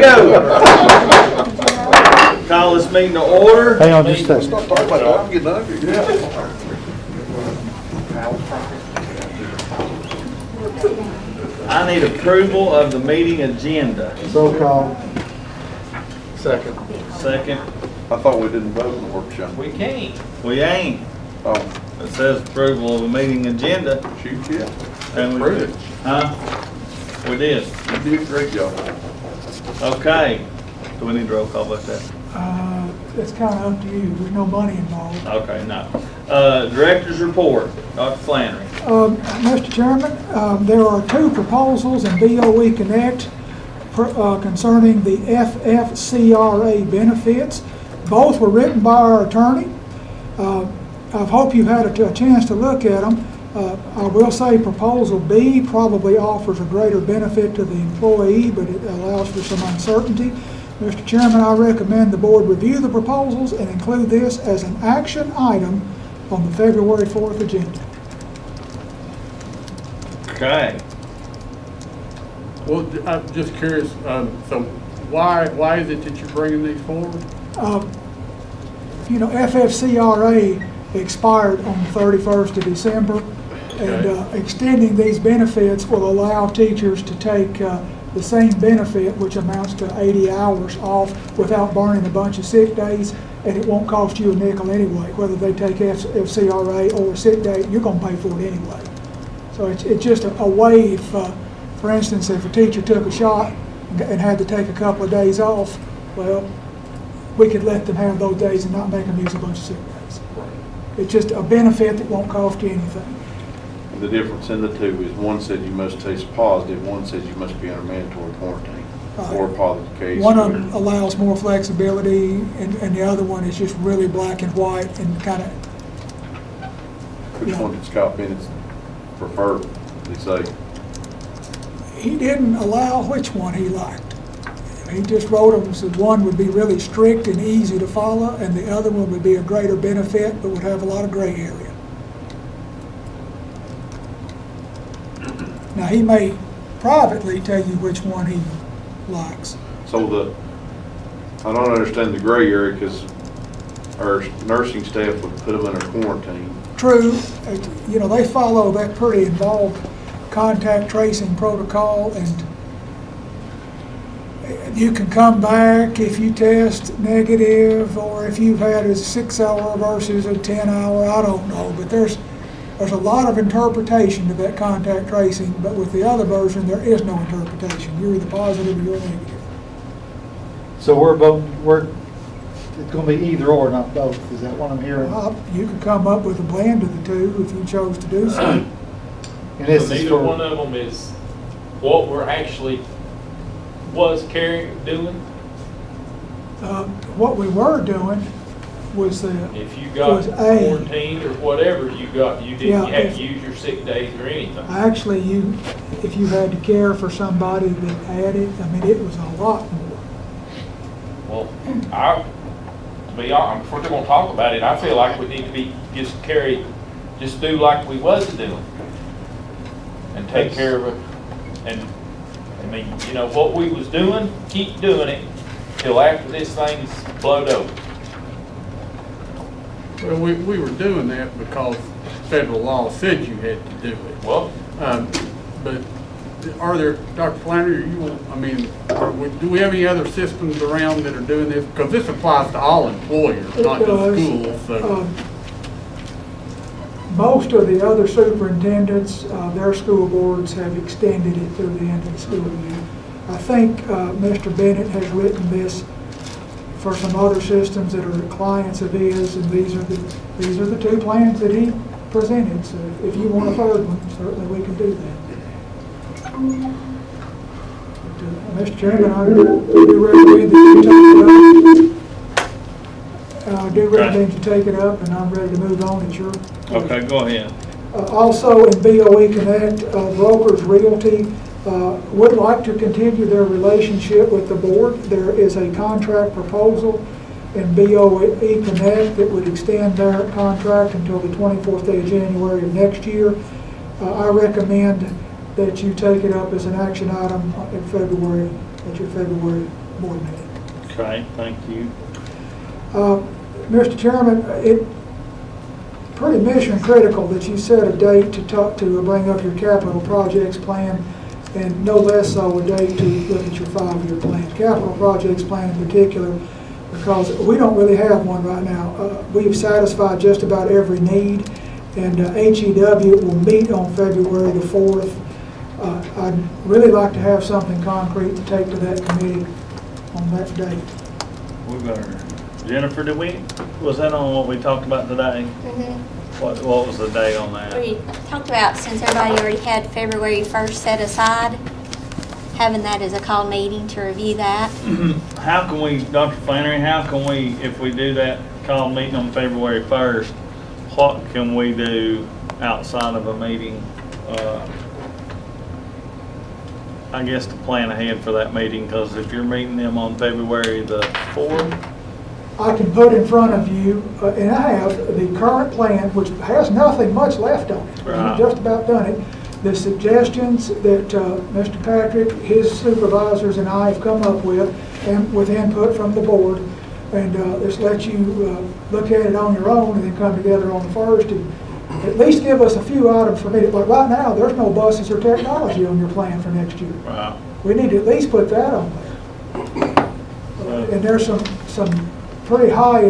go. Call this meeting to order. Hang on just a second. Stop talking about that, I'm getting hungry. I need approval of the meeting agenda. Roll call. Second. Second. I thought we didn't vote in the workshop. We can't. We ain't. Oh, It says approval of the meeting agenda. shoot, yeah. And we Approved it. Huh? We did. You did a great job. Okay. Do we need a roll call about that? It's kind of up to you. There's no money involved. Okay, no. Director's report, Dr. Flannery. Mr. Chairman, there are two proposals in BOE Connect concerning the FFCRA benefits. Both were written by our attorney. I hope you've had a chance to look at them. I will say proposal B probably offers a greater benefit to the employee, but it allows for some uncertainty. Mr. Chairman, I recommend the board review the proposals and include this as an action item on the February 4th agenda. Okay. Well, I'm just curious, so why is it that you're bringing these forward? You know, FFCRA expired on the 31st of December, and extending these benefits will allow teachers to take the same benefit, which amounts to 80 hours off without burning a bunch of sick days, and it won't cost you a nickel anyway. Whether they take FCRA or a sick day, you're going to pay for it anyway. So it's just a way if, for instance, if a teacher took a shot and had to take a couple of days off, well, we could let them have those days and not make them use a bunch of sick days. It's just a benefit that won't cost you anything. The difference in the two is one said you must test positive, one says you must be under mandatory quarantine for a positive case. One of them allows more flexibility, and the other one is just really black and white and kind of. Which one did Scott Bennett prefer, they say? He didn't allow which one he liked. He just wrote them, said one would be really strict and easy to follow, and the other one would be a greater benefit, but would have a lot of gray area. Now, he may privately tell you which one he likes. So I don't understand the gray area because our nursing staff would put them under quarantine. True, you know, they follow that pretty involved contact tracing protocol, and you can come back if you test negative, or if you've had a 6-hour versus a 10-hour, I don't know, but there's a lot of interpretation to that contact tracing, but with the other version, there is no interpretation. You're either positive or you're negative. So it's going to be either or, not both. Is that what I'm hearing? You could come up with a blend of the two if you chose to do so. And this So is neither for, one of them is what we're actually doing. What we were doing was If you got was A. quarantined or whatever you got, you didn't Yeah, have to use your sick days or anything. Actually, if you had to care for somebody that had it, I mean, it was a lot more. Well, to be honest, if we're gonna talk about it, I feel like we need to be just do like we was doing. And take care of it. And, I mean, you know, what we was doing, keep doing it till after this thing's blowed over. Well, we were doing that because federal law said you had to do it. Well, But are there, Dr. Flannery, do we have any other systems around that are doing this? Because this applies to all employers, not just schools. So. Most of the other superintendents, their school boards have extended it through the end of the school year. I think Mr. Bennett has written this for some other systems that are clients of his, and these are the two plans that he presented. So if you want a third one, certainly we can do that. Mr. Chairman, I do recommend that you take it up, and I'm ready to move on at your. Okay, go ahead. Also in BOE Connect, Brokers Realty would like to continue their relationship with the board. There is a contract proposal in BOE Connect that would extend their contract until the 24th day of January of next year. I recommend that you take it up as an action item in February, at your February board meeting. Okay, thank you. Mr. Chairman, it pretty mission critical that you set a date to talk to or bring up your capital projects plan, and no less so a date to look at your 5-year plan. Capital projects plan in particular, because we don't really have one right now. We've satisfied just about every need, and HEW will meet on February the 4th. I'd really like to have something concrete to take to that committee on that date. We better, Jennifer, was that on what we talked about today? What was the date on that? We talked about, since everybody already had February 1st set aside, having that as a call meeting to review that. How can we, Dr. Flannery, how can we, if we do that call meeting on February 1st, what can we do outside of a meeting? I guess to plan ahead for that meeting, because if you're meeting them on February the 4th, I can put in front of you, and I have the current plan, which has nothing much left on it. Right. We've just about done it. The suggestions that Mr. Patrick, his supervisors, and I have come up with, and with input from the board, and this lets you look at it on your own and then come together on the 1st and at least give us a few items for me. But right now, there's no buses or technology on your plan for next year. wow. We need to at least put that on there. And there's some pretty high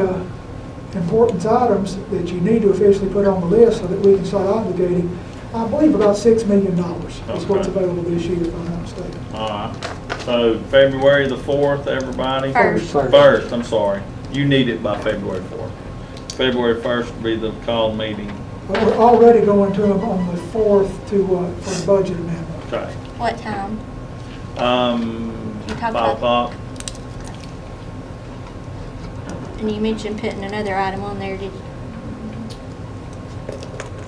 importance items that you need to officially put on the list so that we can start obligating. I believe about $6 million is what's Okay. available this year, if I'm not mistaken. All right. So February the 4th, everybody? First. First, I'm sorry. You need it by February 4th. February 1st will be the call meeting. But we're already going to them on the 4th for the budget amendment. Okay. What time? You talked 5 about- o'clock. And you mentioned putting another item on there, did you?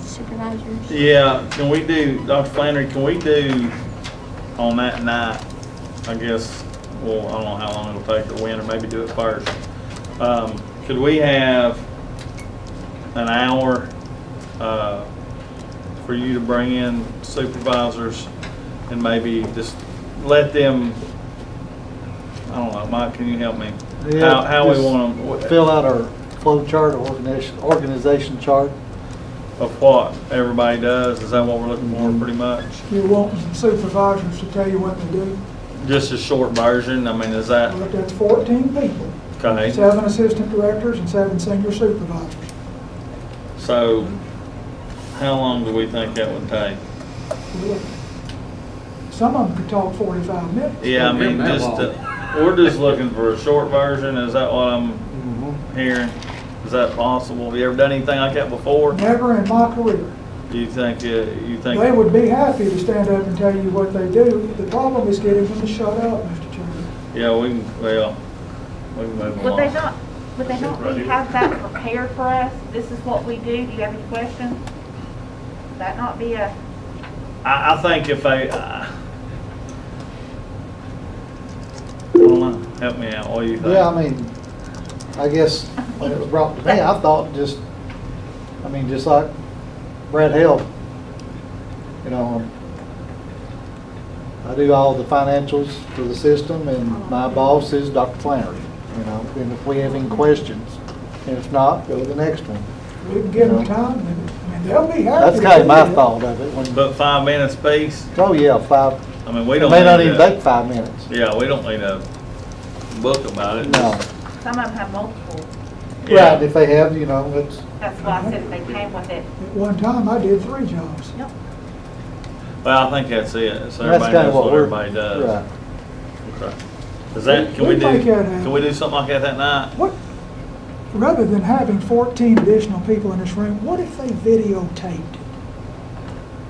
Supervisors? Yeah, can we do, Dr. Flannery, can we do on that night, I guess, well, I don't know how long it'll take or when, or maybe do it first. Could we have an hour for you to bring in supervisors and maybe just let them, I don't know, Mike, can you help me? Yeah, How we just want them, Fill out our flow chart, organization chart. of what everybody does, is that what we're looking for pretty much? You're wanting supervisors to tell you what to do. Just a short version, I mean, is that, But that's 14 people, okay? 7 assistant directors and 7 senior supervisors. So, how long do we think that would take? Some of them could talk 45 minutes. Yeah, I mean, Not that just, long. we're just looking for a short version, is that what I'm hearing? Is that possible? Have you ever done anything like that before? Never in my career. Do you think, They would be happy to stand up and tell you what they do. The problem is getting them to shut up, Mr. Chairman. yeah, we can move Would they along. not, would they not be, have that prepared for us? This is what we do. Do you have any questions? Would that not be a, I think if they, I don't know, help me out, what do you think? Yeah, I mean, I guess when it was brought to me, I thought just like Brad Hill, you know, I do all the financials for the system, and my boss is Dr. Flannery, you know, and if we have any questions, and if not, go to the next one. We can give them time limit. I mean, they'll be happy. That's to kind of do my that. thought of it. When, But 5 minutes apiece, oh, yeah, 5, I mean, we it don't may not need even to- take 5 minutes. Yeah, we don't need a book about it. No. some of them have multiple. Yeah. Right, if they have, you know, it's, That's why I said if they came with it. At one time, I did 3 jobs. Yep. Well, I think that's it, so that's everybody kind of knows what we're. everybody does. Right. Okay. Is that, can we We do, make that happen. can we do something like that night? What, rather than having 14 additional people in this room, what if they videotaped it?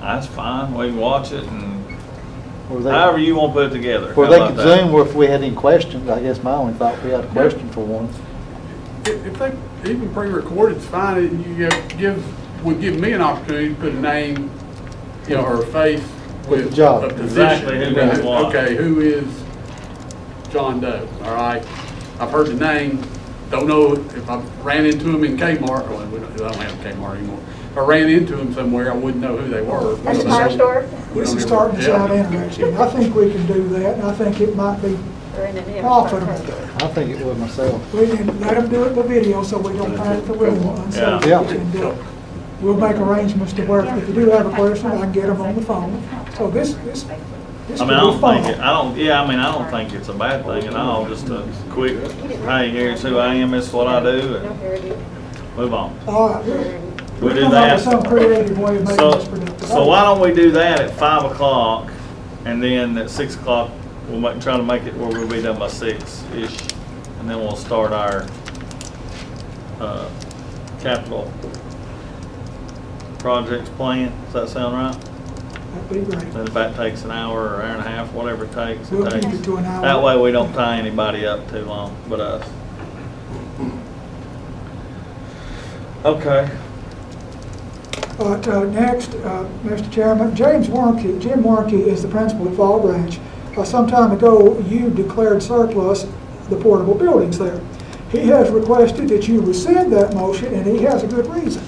That's fine, we can watch it and Or they- however you want to put it together. Or How they about could that? Zoom, or if we had any questions, I guess my only thought, we had a question for one. If they, even pre-recorded, it's fine, would give me an opportunity to put a name, you know, or a face With with the job. a position. Exactly who does what. Okay, who is John Doe, all right? I've heard the name, don't know if I ran into him in Kmart, well, I don't have Kmart anymore. If I ran into them somewhere, I wouldn't know who they were. At the car store? This is starting to sound interesting. I think we can do that, and I think it might be profitable. I think it would myself. We can let them do it by video so we don't pack the room unsafe. Yeah. And, we'll make arrangements to work. If you do have a question, I can get them on the phone. So this I could mean, I be don't fun. think, I don't think it's a bad thing at all, just a quick, hey, here's who I am, this is what I do, and move on. All right. We We'll do come up that. with some creative way of making So, this productive. so why don't we do that at 5 o'clock, and then at 6 o'clock, we'll try to make it where we'll be done by 6-ish, and then we'll start our, capital projects plan. Does that sound right? That'd be great. Then if that takes an hour or hour and a half, whatever it takes, We'll it keep takes. it to an hour. That way we don't tie anybody up too long but us. Okay. But next, Mr. Chairman, Jim Warnke is the principal at Fall Branch. Some time ago, you declared surplus the portable buildings there. He has requested that you rescind that motion, and he has a good reason.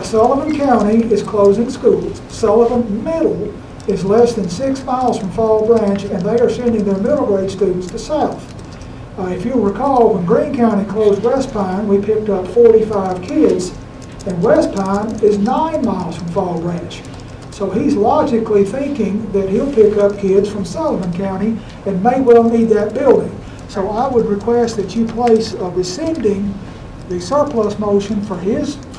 Sullivan County is closing schools. Sullivan Middle is less than 6 miles from Fall Branch, and they are sending their middle grade students to South. If you'll recall, when Greene County closed West Pine, we picked up 45 kids, and West Pine is 9 miles from Fall Branch. So he's logically thinking that he'll pick up kids from Sullivan County and may well need that building. So I would request that you place rescinding the surplus motion for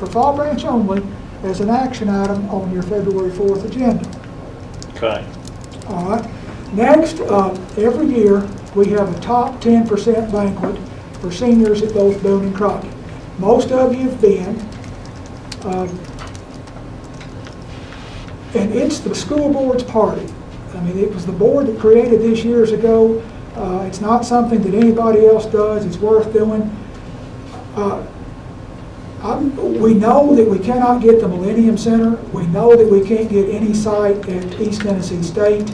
Fall Branch only as an action item on your February 4th agenda. Okay. All right. Next, every year, we have a top 10% banquet for seniors at both Boone and Crockett. Most of you have been. And it's the school board's party. I mean, it was the board that created this years ago. It's not something that anybody else does. It's worth doing. We know that we cannot get the Millennium Center. We know that we can't get any site at East Tennessee State.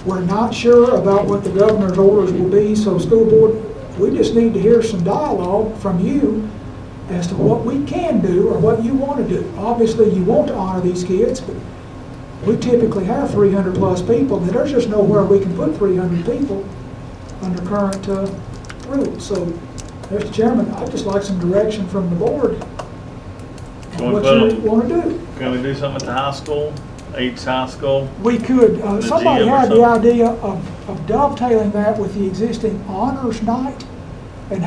We're not sure about what the governor's orders will be, so school board, we just need to hear some dialogue from you as to what we can do or what you want to do. Obviously, you want to honor these kids, but we typically have 300 plus people, and there's just nowhere we can put 300 people under current rules. So, Mr. Chairman, I'd just like some direction from the board Can on we what put you want to do. Can we do something at the high school, each high school? We could, The somebody gym or had the something? idea of dovetailing that with the existing honors night and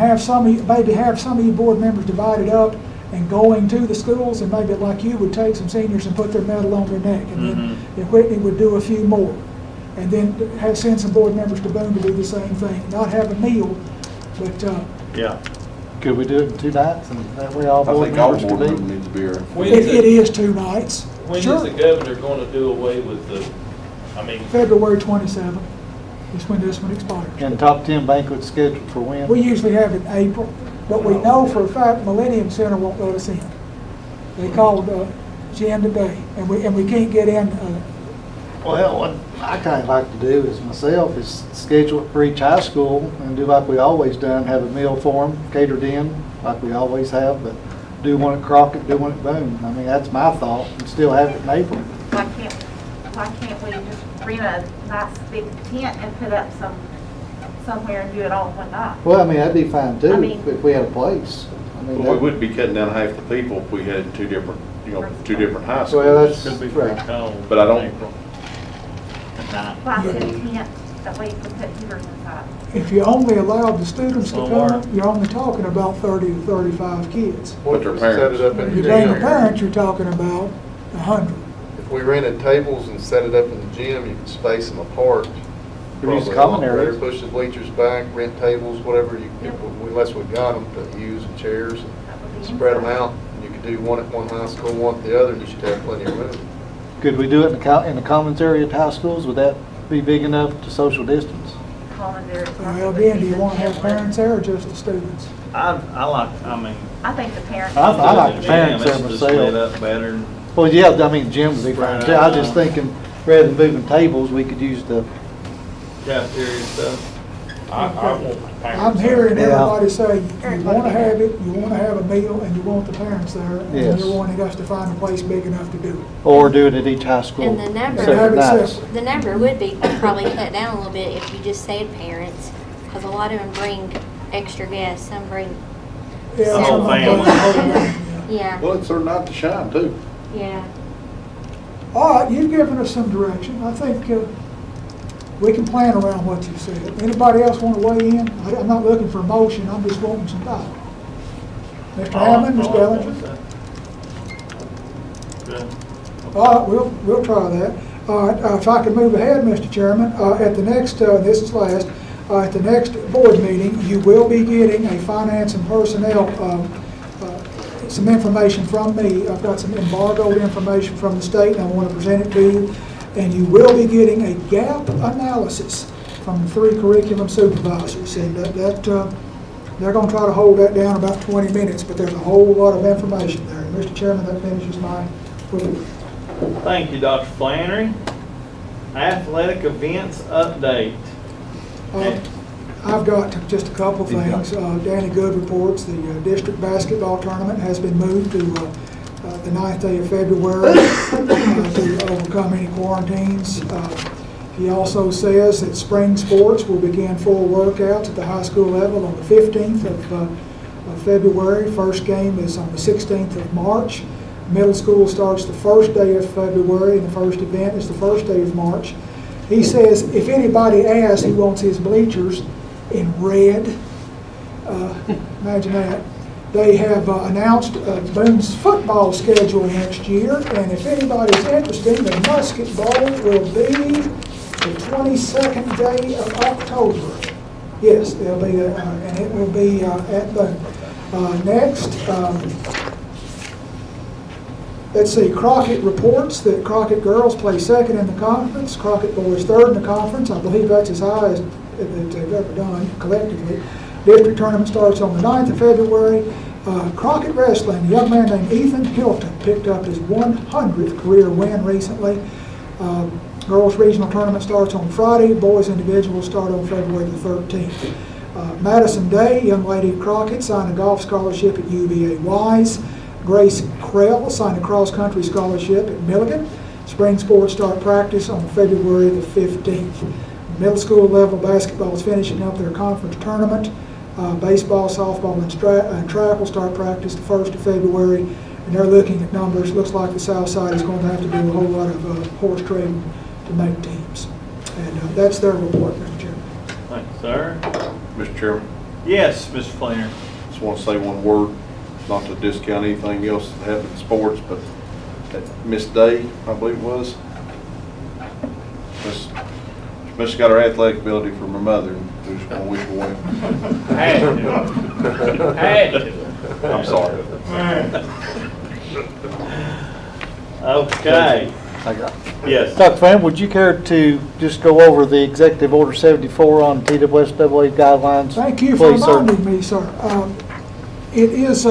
maybe have some of you board members divided up and going to the schools, and maybe like you would take some seniors and put their medal on their neck, and then Whitney would do a few more. And then send some board members to Boone to do the same thing, not have a meal, but, Yeah. Could we do it in 2 nights, and that way all I board think all members board could members be? need to be here. When it is is 2 nights. When Sure. is the governor gonna do away with February 27th is when this one expires. And top 10 banquets scheduled for when? We usually have it in April, but we know for a fact Millennium Center won't let us in. They called Jen today, and we can't get in. Well, what I kind of like to do is myself is schedule it for each high school and do like we always done, have a meal for them, catered in, like we always have, but do one at Crockett, do one at Boone. I mean, that's my thought, and still have it in April. Why can't we just rent a nice big tent and put up somewhere and do it all in one night? Well, I mean, that'd be fine I too, mean- if we had a place. I mean, Well, we would be cutting down half the people if we had two different high schools. Well, that's Could be pretty right. cold. But I don't- in April. At night. Why set a tent that way you can put heaters inside? If you only allowed the students to Won't come, work. you're only talking about 30 to 35 kids. But their parents. Set it up in If the you bring the gym. parents, you're talking about 100. If we rented tables and set it up in the gym, you could space them apart. We use Probably common a lot better. areas. Push the bleachers back, rent tables, whatever unless we've got them to use and chairs, That would be spread them inside. out. You could do one at one high school, one at the other, and you should have plenty of room. Could we do it in the commons area at high schools? Would that be big enough to social distance? Common there. Well, again, do you want to have parents there or just the students? I think. I think the parents. I like the gym, parents there it's just myself. lit up better. Well, yeah, I mean, gym would be fine too. I was just thinking, rather than moving tables, we could use the, Cafeteria stuff. I want parents. I'm hearing Yeah. everybody say, you want to have it, you want to have a meal, and you want the parents there. And Yes. you're wanting us to find a place big enough to do it. or do it at each high school. And the number- So have Separate it nights. separate. The number would be probably cut down a little bit if you just said parents. because a lot of them bring extra guests, some bring, Yeah, The whole some of them family. yeah. yeah, Well, it's their night to shine too. yeah. All right, you've given us some direction. I think we can plan around what you said. Anybody else want to weigh in? I'm not looking for a motion, I'm just wanting some thought. Mr. Hammond, Ms. Bellinger? Good. All right, we'll try that. All right, if I could move ahead, Mr. Chairman, at the next, this is last, at the next board meeting, you will be getting a finance and personnel, some information from me. I've got some embargoed information from the state, and I want to present it to you. And you will be getting a gap analysis from the 3 curriculum supervisors. And they're going to try to hold that down about 20 minutes, but there's a whole lot of information there. And Mr. Chairman, that finishes my report. Thank you, Dr. Flannery. Athletic events update. I've got just a couple things. Danny Good reports the district basketball tournament has been moved to the 9th day of February to overcome any quarantines. He also says that spring sports will begin full workouts at the high school level on the 15th of February. First game is on the 16th of March. Middle school starts the first day of February, and the first event is the first day of March. He says if anybody asks, he wants his bleachers in red. Imagine that. They have announced Boone's football schedule next year, and if anybody's interested, the Musket Bowl will be the 22nd day of October. Yes, they'll be there, and it will be at Boone. Next, let's see, Crockett reports that Crockett girls play second in the conference, Crockett boys third in the conference. I believe that's as high as they've ever done collectively. District tournament starts on the 9th of February. Crockett wrestling, a young man named Ethan Hilton picked up his 100th career win recently. Girls regional tournament starts on Friday. Boys individuals start on February the 13th. Madison Day, young lady at Crockett, signed a golf scholarship at UVA Wise. Grace Krell signed a cross-country scholarship at Milligan. Spring sports start practice on February the 15th. Middle school level basketball is finishing up their conference tournament. Baseball, softball, and track will start practice the 1st of February. And they're looking at numbers. Looks like the south side is going to have to do a whole lot of horse trading to make teams. And that's their report, Mr. Chairman. Thank you, sir. Mr. Chairman, Yes, Mr. Flannery. just want to say one word, not to discount anything else that happened in sports, but that Miss Day, I believe it was, Miss got her athletic ability from her mother, and we just want to wish her well. Had to. Had to. I'm sorry. Okay. I got Yes. Dr. Fan, would you care to just go over the Executive Order 74 on TWSAA guidelines? Thank you for Please, sir. reminding me, sir. It is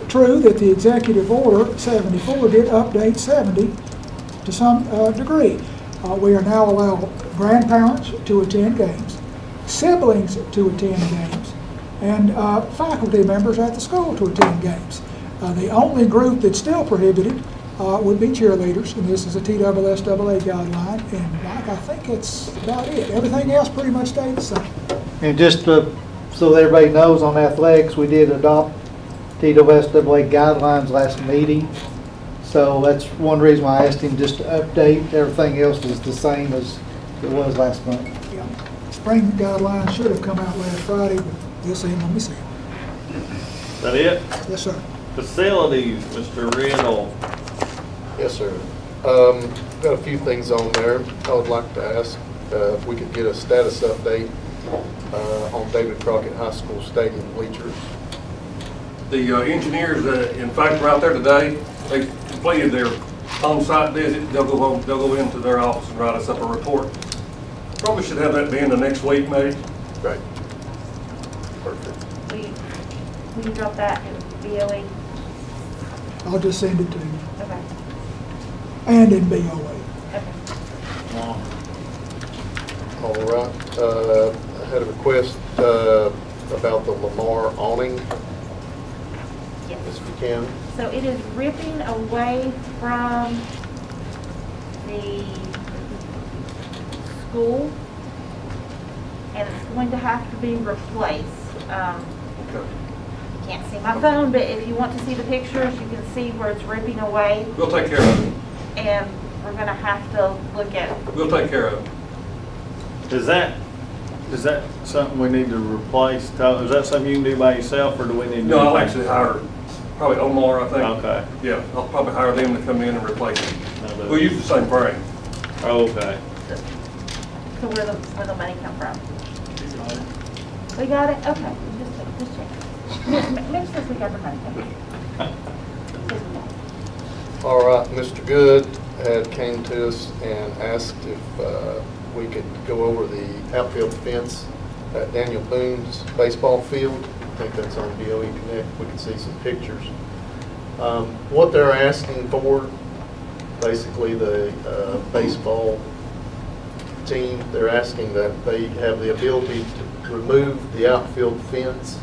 true that the Executive Order 74 did update 70 to some degree. We are now allowing grandparents to attend games, siblings to attend games, and faculty members at the school to attend games. The only group that's still prohibited would be cheerleaders, and this is a TWSAA guideline, and Mike, I think it's about it. Everything else pretty much stayed the same. And just so that everybody knows, on athletics, we did adopt TWSAA guidelines last meeting. So that's one reason why I asked him just to update. Everything else is the same as it was last month. Yeah. Spring guidelines should have come out last Friday, but we'll see them when we see them. Is that it? Yes, sir. Facilities, Mr. Riddle. Yes, sir. Got a few things on there. I would like to ask if we could get a status update on David Crockett High School stadium bleachers. The engineers, in fact, were out there today. They completed their on-site visit. They'll go into their office and write us up a report. Probably should have that be in the next week, maybe. Right. Perfect. Will you drop that in BOE? I'll just send it to you. Okay. And in BOA. Okay. All right. I had a request about the Lamar awning, Yes. Mr. Buchanan. So it is ripping away from the school, and it's going to have to be replaced. Okay. You can't see my phone, but if you want to see the pictures, you can see where it's ripping away, We'll take care of it. and we're gonna have to look at it. We'll take care of it. Is that something we need to replace? Is that something you can do by yourself, or do we need to? No, I'll actually hire probably Omar, I think. Okay. Yeah, I'll probably hire them to come in and replace it. I'll do We'll it. use the same frame. Oh, okay. So where the money come from? We got it? Okay, just check. Mitch says we got the money. All right, Mr. Good had came to us and asked if we could go over the outfield fence at Daniel Boone's baseball field. I think that's on BOE Connect. We can see some pictures. What they're asking for, basically the baseball team, they're asking that they have the ability to remove the outfield fence.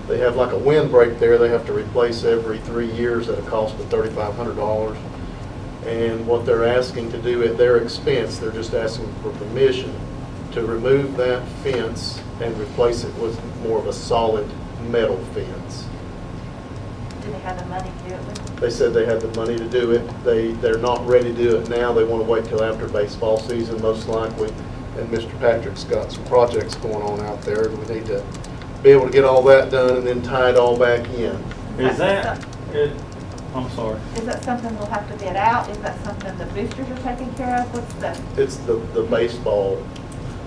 They have like a windbreak there they have to replace every 3 years at a cost of $3,500. And what they're asking to do at their expense, they're just asking for permission to remove that fence and replace it with more of a solid metal fence. Do they have the money to do it with? They said they had the money to do it. They're not ready to do it now. They want to wait till after baseball season, most likely. And Mr. Patrick's got some projects going on out there. We need to be able to get all that done and then tie it all back in. Is that, I'm sorry. Is that something we'll have to bid out? Is that something the boosters are taking care of? What's the? It's the baseball,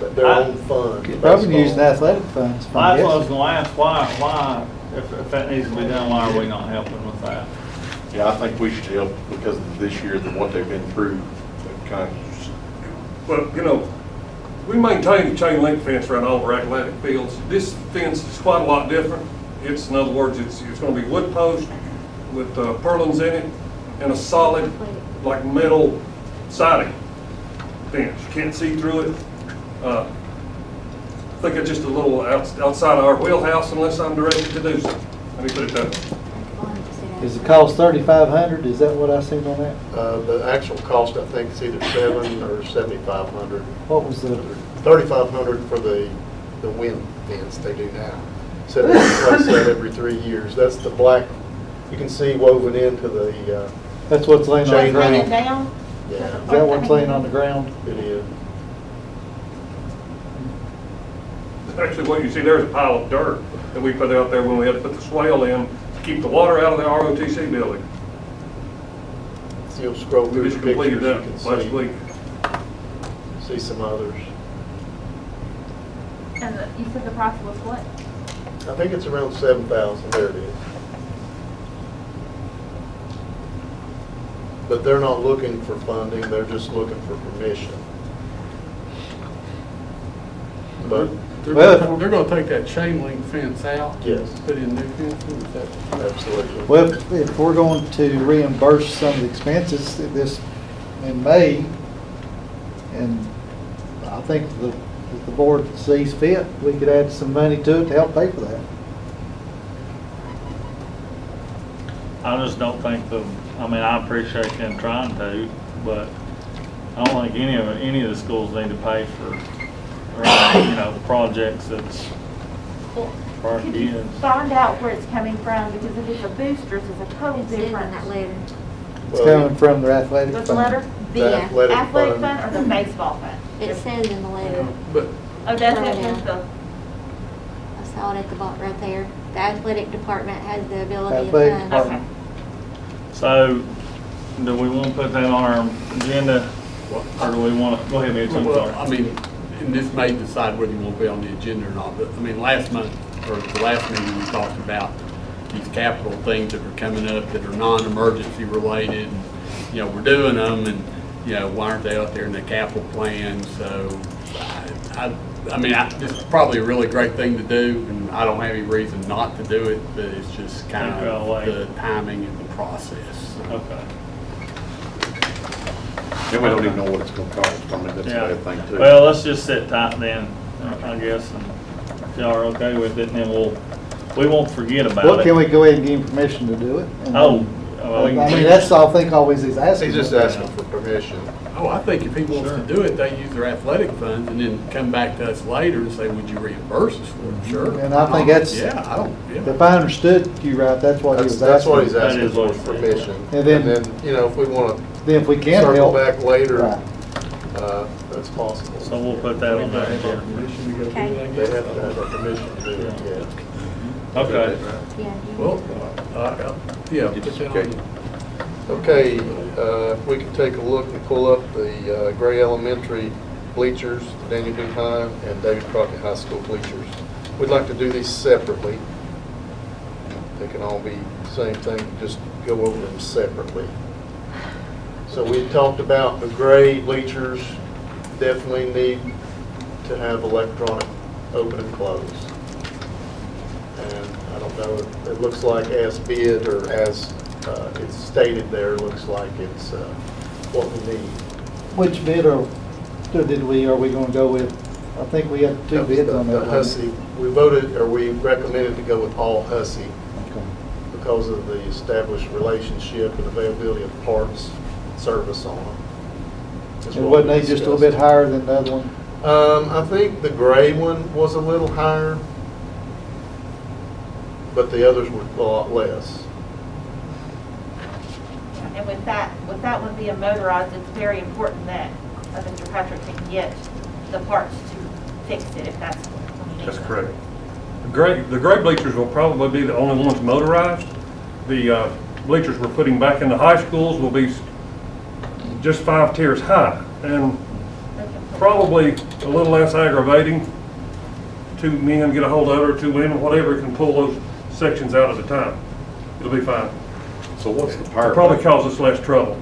their own fund. You're probably baseball. using athletic funds. Well, that's what I was gonna ask, why, if that needs to be done, why are we not helping with that? Yeah, I think we should help because of this year than what they've been through. They've kind of, But, you know, we maintain the chain link fence around all of our athletic fields. This fence is quite a lot different. It's, in other words, it's gonna be wood post with purlins in it and a solid, like metal siding fence. You can't see through it. I think it's just a little outside of our wheelhouse unless I'm directed to do so. Let me put it that way. Does it cost $3,500? Is that what I seen on that? The actual cost, I think, is either $700 or $7,500. What was the, $3,500 for the wind fence they do now. So they replace that every 3 years. That's the black, you can see woven into the, that's what's laying on the Chain Run it ground? down? yeah, Is that what's laying on the ground? it is. Actually, what you see there is a pile of dirt that we put out there when we had to put the swale in to keep the water out of the ROTC building. So you'll scroll We through the just pictures, completed you that can last week. see some others. And you said the price was what? I think it's around 7,000, there it is. But they're not looking for funding, they're just looking for permission. But, They're gonna take that chain link fence out? yes, Put in new fences? Is that- absolutely. Well, if we're going to reimburse some of the expenses this, in May, and I think if the board sees fit, we could add some money to it to help pay for that. I just don't think I appreciate them trying to, but I don't think any of the schools need to pay for, projects that's Well, for our could you kids. find out where it's coming from? Because if it's a boosters, it's a total It says in different. that letter. It's coming from their athletic What's fund. the letter? The Yeah. athletic Athletic fund, fund or the baseball fund? It says in the letter. But Oh, does Further it? down. Just the, I saw it at the bottom right there. The athletic department has the ability of Athletic funds. okay. department. So, do we want to put that on our agenda, or do we want to, go ahead, Mitch, I'm Well, sorry. I mean, and this may decide whether you want to be on the agenda or not, but, I mean, last month, or the last meeting, we talked about these capital things that were coming up that are non-emergency related, and, we're doing them, and, why aren't they out there in the capital plan? So, it's probably a really great thing to do, and I don't have any reason not to do it, but it's just kind Think I'll of wait. the timing and the process. Okay. and we don't even know what it's gonna cost. I mean, that's a Yeah. bad thing too. Well, let's just sit tight then, I guess, and if y'all are okay with it, then we won't forget about Well, it. can we go ahead and give him permission to do it? And Oh, then- I mean, that's, I think, always he's asking. he's just for. asking for permission. I Oh, I think if he wants to do it, they use their athletic funds and then come back to us later and say, would you reimburse us for it? Sure. And I think that's- Yeah, I don't, yeah. If I understood you right, that's what he was asking. That's what he's That asking is what for, he's saying. permission. And And then- then, you know, if we want Then if we to can circle help. back later, Right. that's possible. So we'll put that on there, yeah. Permission to go do Okay. that? They have to have our permission to do it, yeah. Okay. Yeah. Well, yeah, put that on. Okay. Okay, if we can take a look and pull up the Gray Elementary bleachers, Daniel Boone High, and David Crockett High School bleachers. We'd like to do these separately. They can all be the same thing, just go over them separately. So we talked about the gray bleachers definitely need to have electronic open and close. And I don't know, it looks like as bid or as it's stated there, looks like it's what we need. Which bid are we gonna go with? I think we had two bids on that. The Hussey, we voted, or we recommended to go with all Hussey Okay. because of the established relationship and availability of parts, service on them. Is And what wasn't we they just a little discussed. bit higher than the other one? I think the gray one was a little higher, but the others were a lot less. And with that one being motorized, it's very important that Mr. Patrick can get the parts to fix it if that's what he needs. That's correct. The gray bleachers will probably be the only ones motorized. The bleachers we're putting back in the high schools will be just 5 tiers high, and probably a little less aggravating. 2 men get a hold of it, or 2 women, whatever, can pull those sections out at a time. It'll be fine. So what's the It'll power probably bank? cause us less trouble.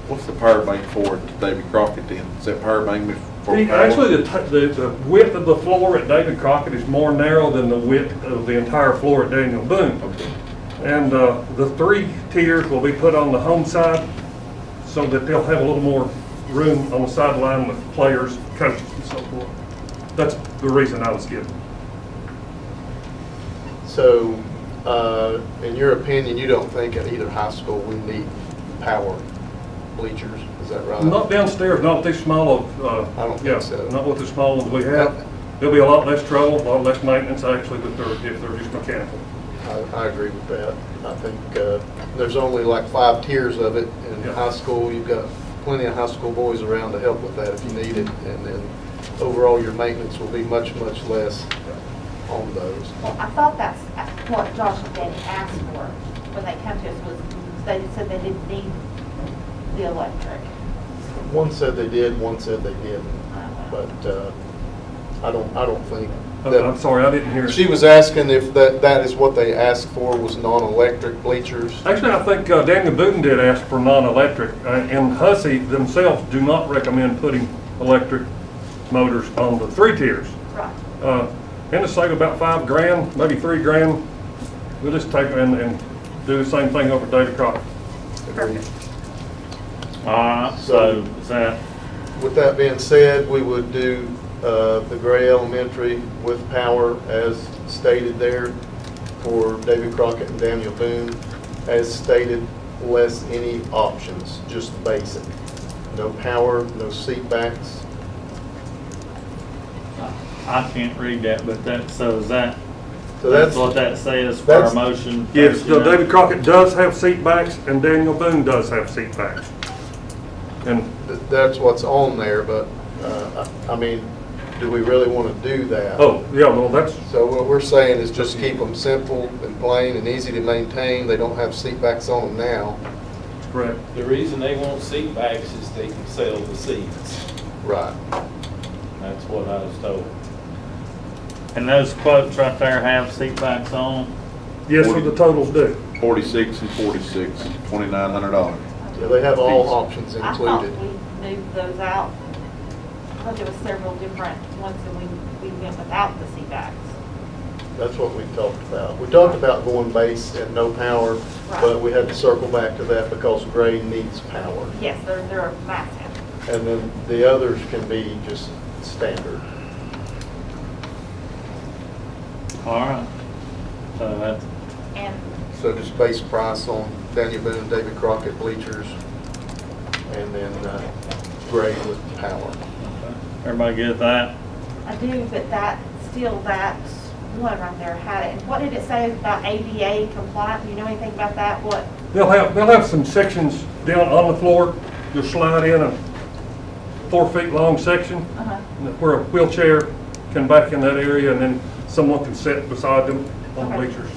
What's the power bank for at David Crockett then? Is that power bank for power? Actually, the width of the floor at David Crockett is more narrow than the width of the entire floor at Daniel Boone. Okay. And the 3 tiers will be put on the home side so that they'll have a little more room on the sideline with players, coaches, and so forth. That's the reason I was given. So, in your opinion, you don't think at either high school we need power bleachers, is that right? Not downstairs, not this small of, I don't think yeah, so. not with the small ones we have. There'll be a lot less trouble, a lot less maintenance actually if they're just mechanical. I agree with that. I think there's only like 5 tiers of it. In Yeah. high school, you've got plenty of high school boys around to help with that if you need it. And then overall, your maintenance will be much, much less on those. Well, I thought that's what Josh and Danny asked for when they come to us, was they said they didn't need the electric. One said they did, one said they didn't. But I don't think I'm that. sorry, I didn't hear. She was asking if that is what they asked for, was non-electric bleachers. Actually, I think Daniel Boone did ask for non-electric, and Hussey themselves do not recommend putting electric motors on the 3 tiers. Right. And to save about $5,000, maybe $3,000, we'll just take and do the same thing over at David Crockett. Perfect. All right, so is that, With that being said, we would do the Gray Elementary with power as stated there for David Crockett and Daniel Boone. As stated, less any options, just basic. No power, no seat backs. I can't read that, but so is that, So that's that's, what that says for our that's- motion? Yes, first, you know? David Crockett does have seat backs, and Daniel Boone does have seat backs. And that's what's on there, but, I mean, do we really want to do that? oh, yeah, well, that's, So what we're saying is just keep them simple and plain and easy to maintain. They don't have seat backs on them now. correct. The reason they want seat backs is they can sell the seats. Right. That's what I was told. And those quotes right there have seat backs on? Yes, so the totals do. 46 and 46, $2,900. Yeah, they have all options I thought included. we moved those out. I thought there was several different ones and we went without the seat backs. That's what we talked about. We talked about going base and no power, but we had to circle back to that because gray needs power. Yes, they're massive. And then the others can be just standard. All right. So that's, And So just base price on Daniel Boone, David Crockett bleachers, and then gray with power. Everybody get that? I do, but that one right there had it. And what did it say about ADA compliant? Do you know anything about that? What? They'll have some sections down on the floor. You'll slide in a 4 feet long section where a wheelchair can back in that area, and then someone can sit beside them on the bleachers.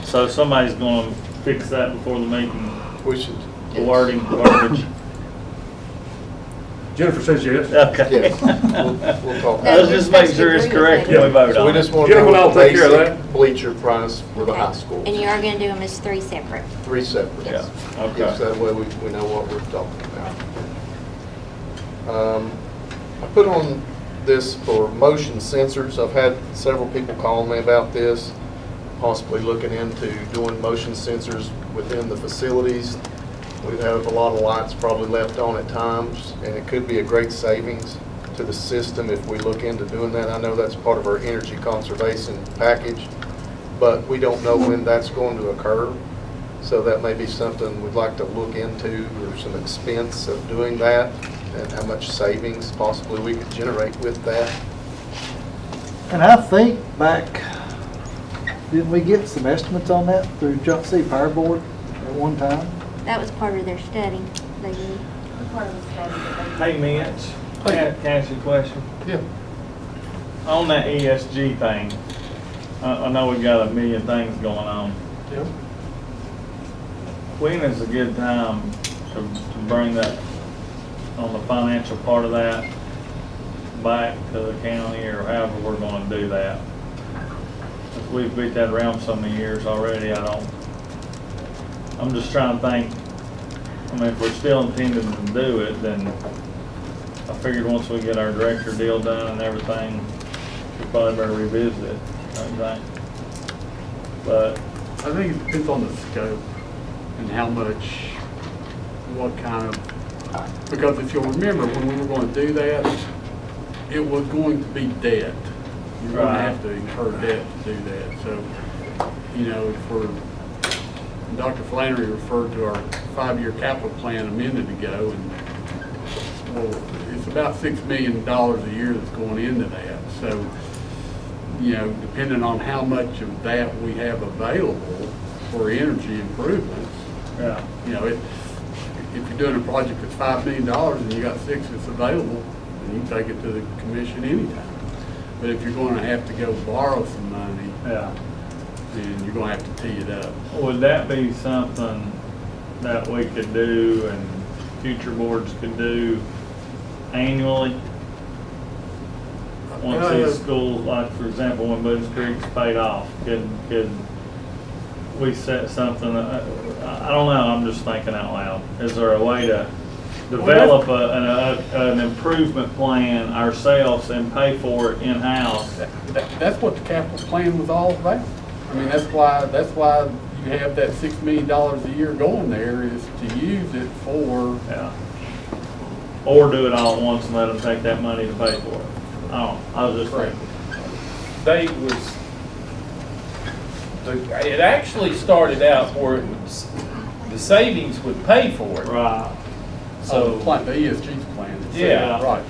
So somebody's gonna fix that before the meeting, We should. the wording, garbage. Jennifer says yes. Okay. Yes, we'll talk. No, Let's just make sure it's correct when we vote So we on it. just want to Jennifer and know I'll the take care of basic that. bleacher price for the high Okay. school. And you are gonna do them as 3 separate. 3 separate. Yeah, okay. Yes, that way we know what we're talking about. I put on this for motion sensors. I've had several people call me about this, possibly looking into doing motion sensors within the facilities. We have a lot of lights probably left on at times, and it could be a great savings to the system if we look into doing that. I know that's part of our energy conservation package, but we don't know when that's going to occur. So that may be something we'd like to look into, or some expense of doing that, and how much savings possibly we could generate with that. And I think back, didn't we get some estimates on that through Jump City Power Board at one time? That was part of their study. They did. Part of the study that they- Hey Mitch, can I ask you a question? Yeah. On that ESG thing, I know we got a million things going on. Yeah. When is a good time to bring that, on the financial part of that, back to the county, or however we're gonna do that? If we've beat that around so many years already, I'm just trying to think, I mean, if we're still intending to do it, then I figured once we get our director deal done and everything, we probably better revisit it, don't you think? But, I think it depends on the scope and how much, what kind of, because if you'll remember, when we were going to do that, it was going to be debt. You're going to have to incur debt to do that. So, you know, Dr. Flannery referred to our 5-year capital plan a minute ago, and well, it's about $6 million a year that's going into that. So, you know, depending on how much of that we have available for energy improvements, yeah. you know, if you're doing a project that's $5 million and you got 6 that's available, then you can take it to the commission anytime. But if you're going to have to go borrow some money, Yeah. then you're going to have to tee it up. Would that be something that we could do and future boards could do annually? Once these schools, like for example, when Boones Creek's paid off, could we set something, I don't know, I'm just thinking out loud. Is there a way to develop an improvement plan ourselves and pay for it in-house? That's what the capital plan was all about. I mean, that's why you have that $6 million a year going there, is to use it for. Yeah. Or do it all at once and let them take that money to pay for it. I was just thinking. It actually started out where the savings would pay for it. Right. So, the ESG's plan. Yeah. Right.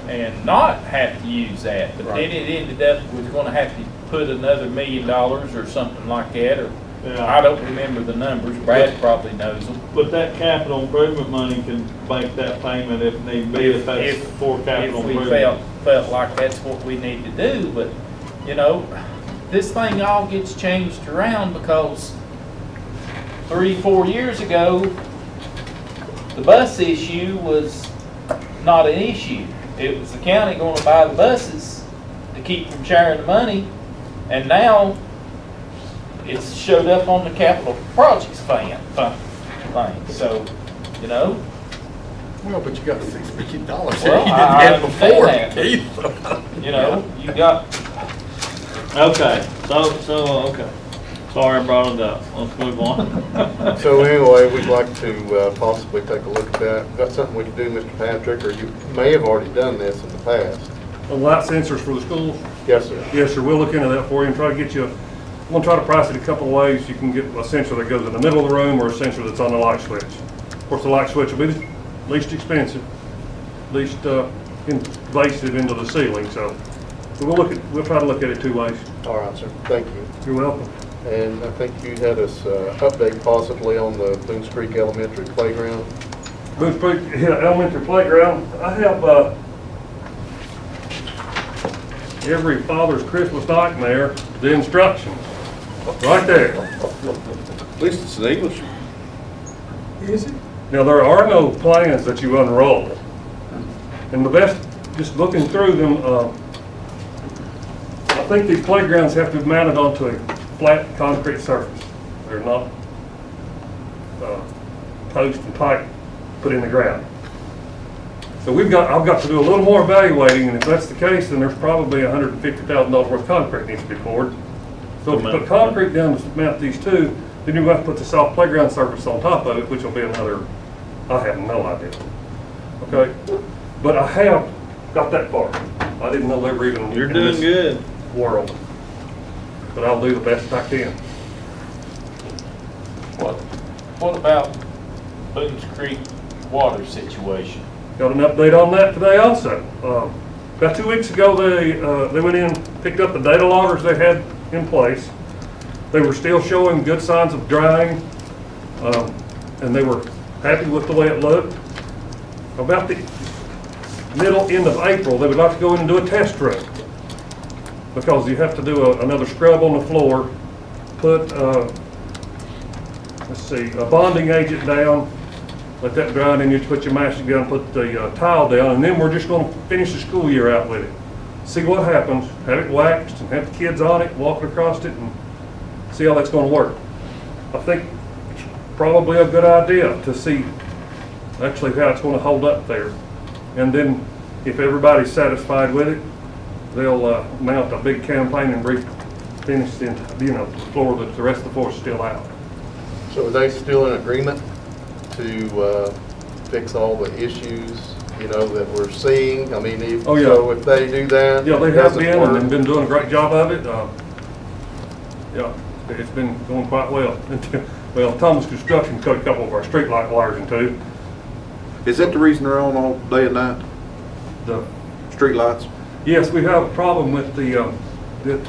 and not have to use that, but then it ended up, we're gonna have to put another $1 million or something like that, or I don't remember the numbers, Brad probably knows them. But that capital improvement money can make that payment if need be, if that's for capital If we improvement. felt like that's what we need to do, but, you know, this thing all gets changed around because 3-4 years ago, the bus issue was not an issue. It was the county gonna buy the buses to keep from sharing the money, and now it's showed up on the capital projects thing. So, you know, Well, but you got $6 million there Well, you didn't I have before, understand Keith. you know, you got, Okay, okay. Sorry I brought it up. Let's move on. So anyway, we'd like to possibly take a look at that. That's something we can do, Mr. Patrick, or you may have already done this in the past. The light sensors for the schools? Yes, sir. Yes, sir, we'll look into that for you and try to get you I'm gonna try to price it a couple of ways. You can get a sensor that goes in the middle of the room or a sensor that's on the light switch. Of course, the light switch will be the least expensive, least invasive into the ceiling, so we'll try to look at it two ways. All right, sir, thank you. You're welcome. And I think you had us update possibly on the Boones Creek Elementary playground. Booth Creek Elementary Playground, I have every father's Christmas nightmare, the instructions, right there. At least it's in English. Is it? Now, there are no plans that you unroll. And the best, just looking through them, I think these playgrounds have to be mounted onto a flat concrete surface. They're not post and pipe put in the ground. So I've got to do a little more evaluating, and if that's the case, then there's probably $150,000 worth of concrete needs to be poured. So if you put concrete down to mount these two, then you're going to have to put the soft playground surface on top of it, which will be another, I have no idea. Okay? But I have got that far. I didn't know they were even You're in doing this good. world. But I'll do the best I can. What about Boones Creek water situation? Got an update on that today also. About 2 weeks ago, they went in, picked up the data loggers they had in place. They were still showing good signs of drying, and they were happy with the way it looked. About the end of April, they would like to go in and do a test run, because you have to do another scrub on the floor, put, a bonding agent down, let that dry, and then you put your mastic down, put the tile down, and then we're just going to finish the school year out with it. See what happens, have it waxed, and have the kids on it, walking across it, and see how that's going to work. I think it's probably a good idea to see actually how it's going to hold up there. And then if everybody's satisfied with it, they'll mount a big campaign and finish the floor, that the rest of the floor is still out. So are they still in agreement to fix all the issues, that we're seeing? I mean, Oh, yeah. So if they do that? Yeah, they it have doesn't been, work. and they've been doing a great job of it. Yeah, it's been going quite well. Well, Thomas Construction cut a couple of our street light wires in two. Is that the reason they're on all day and night? The Street lights? Yes, we have a problem with the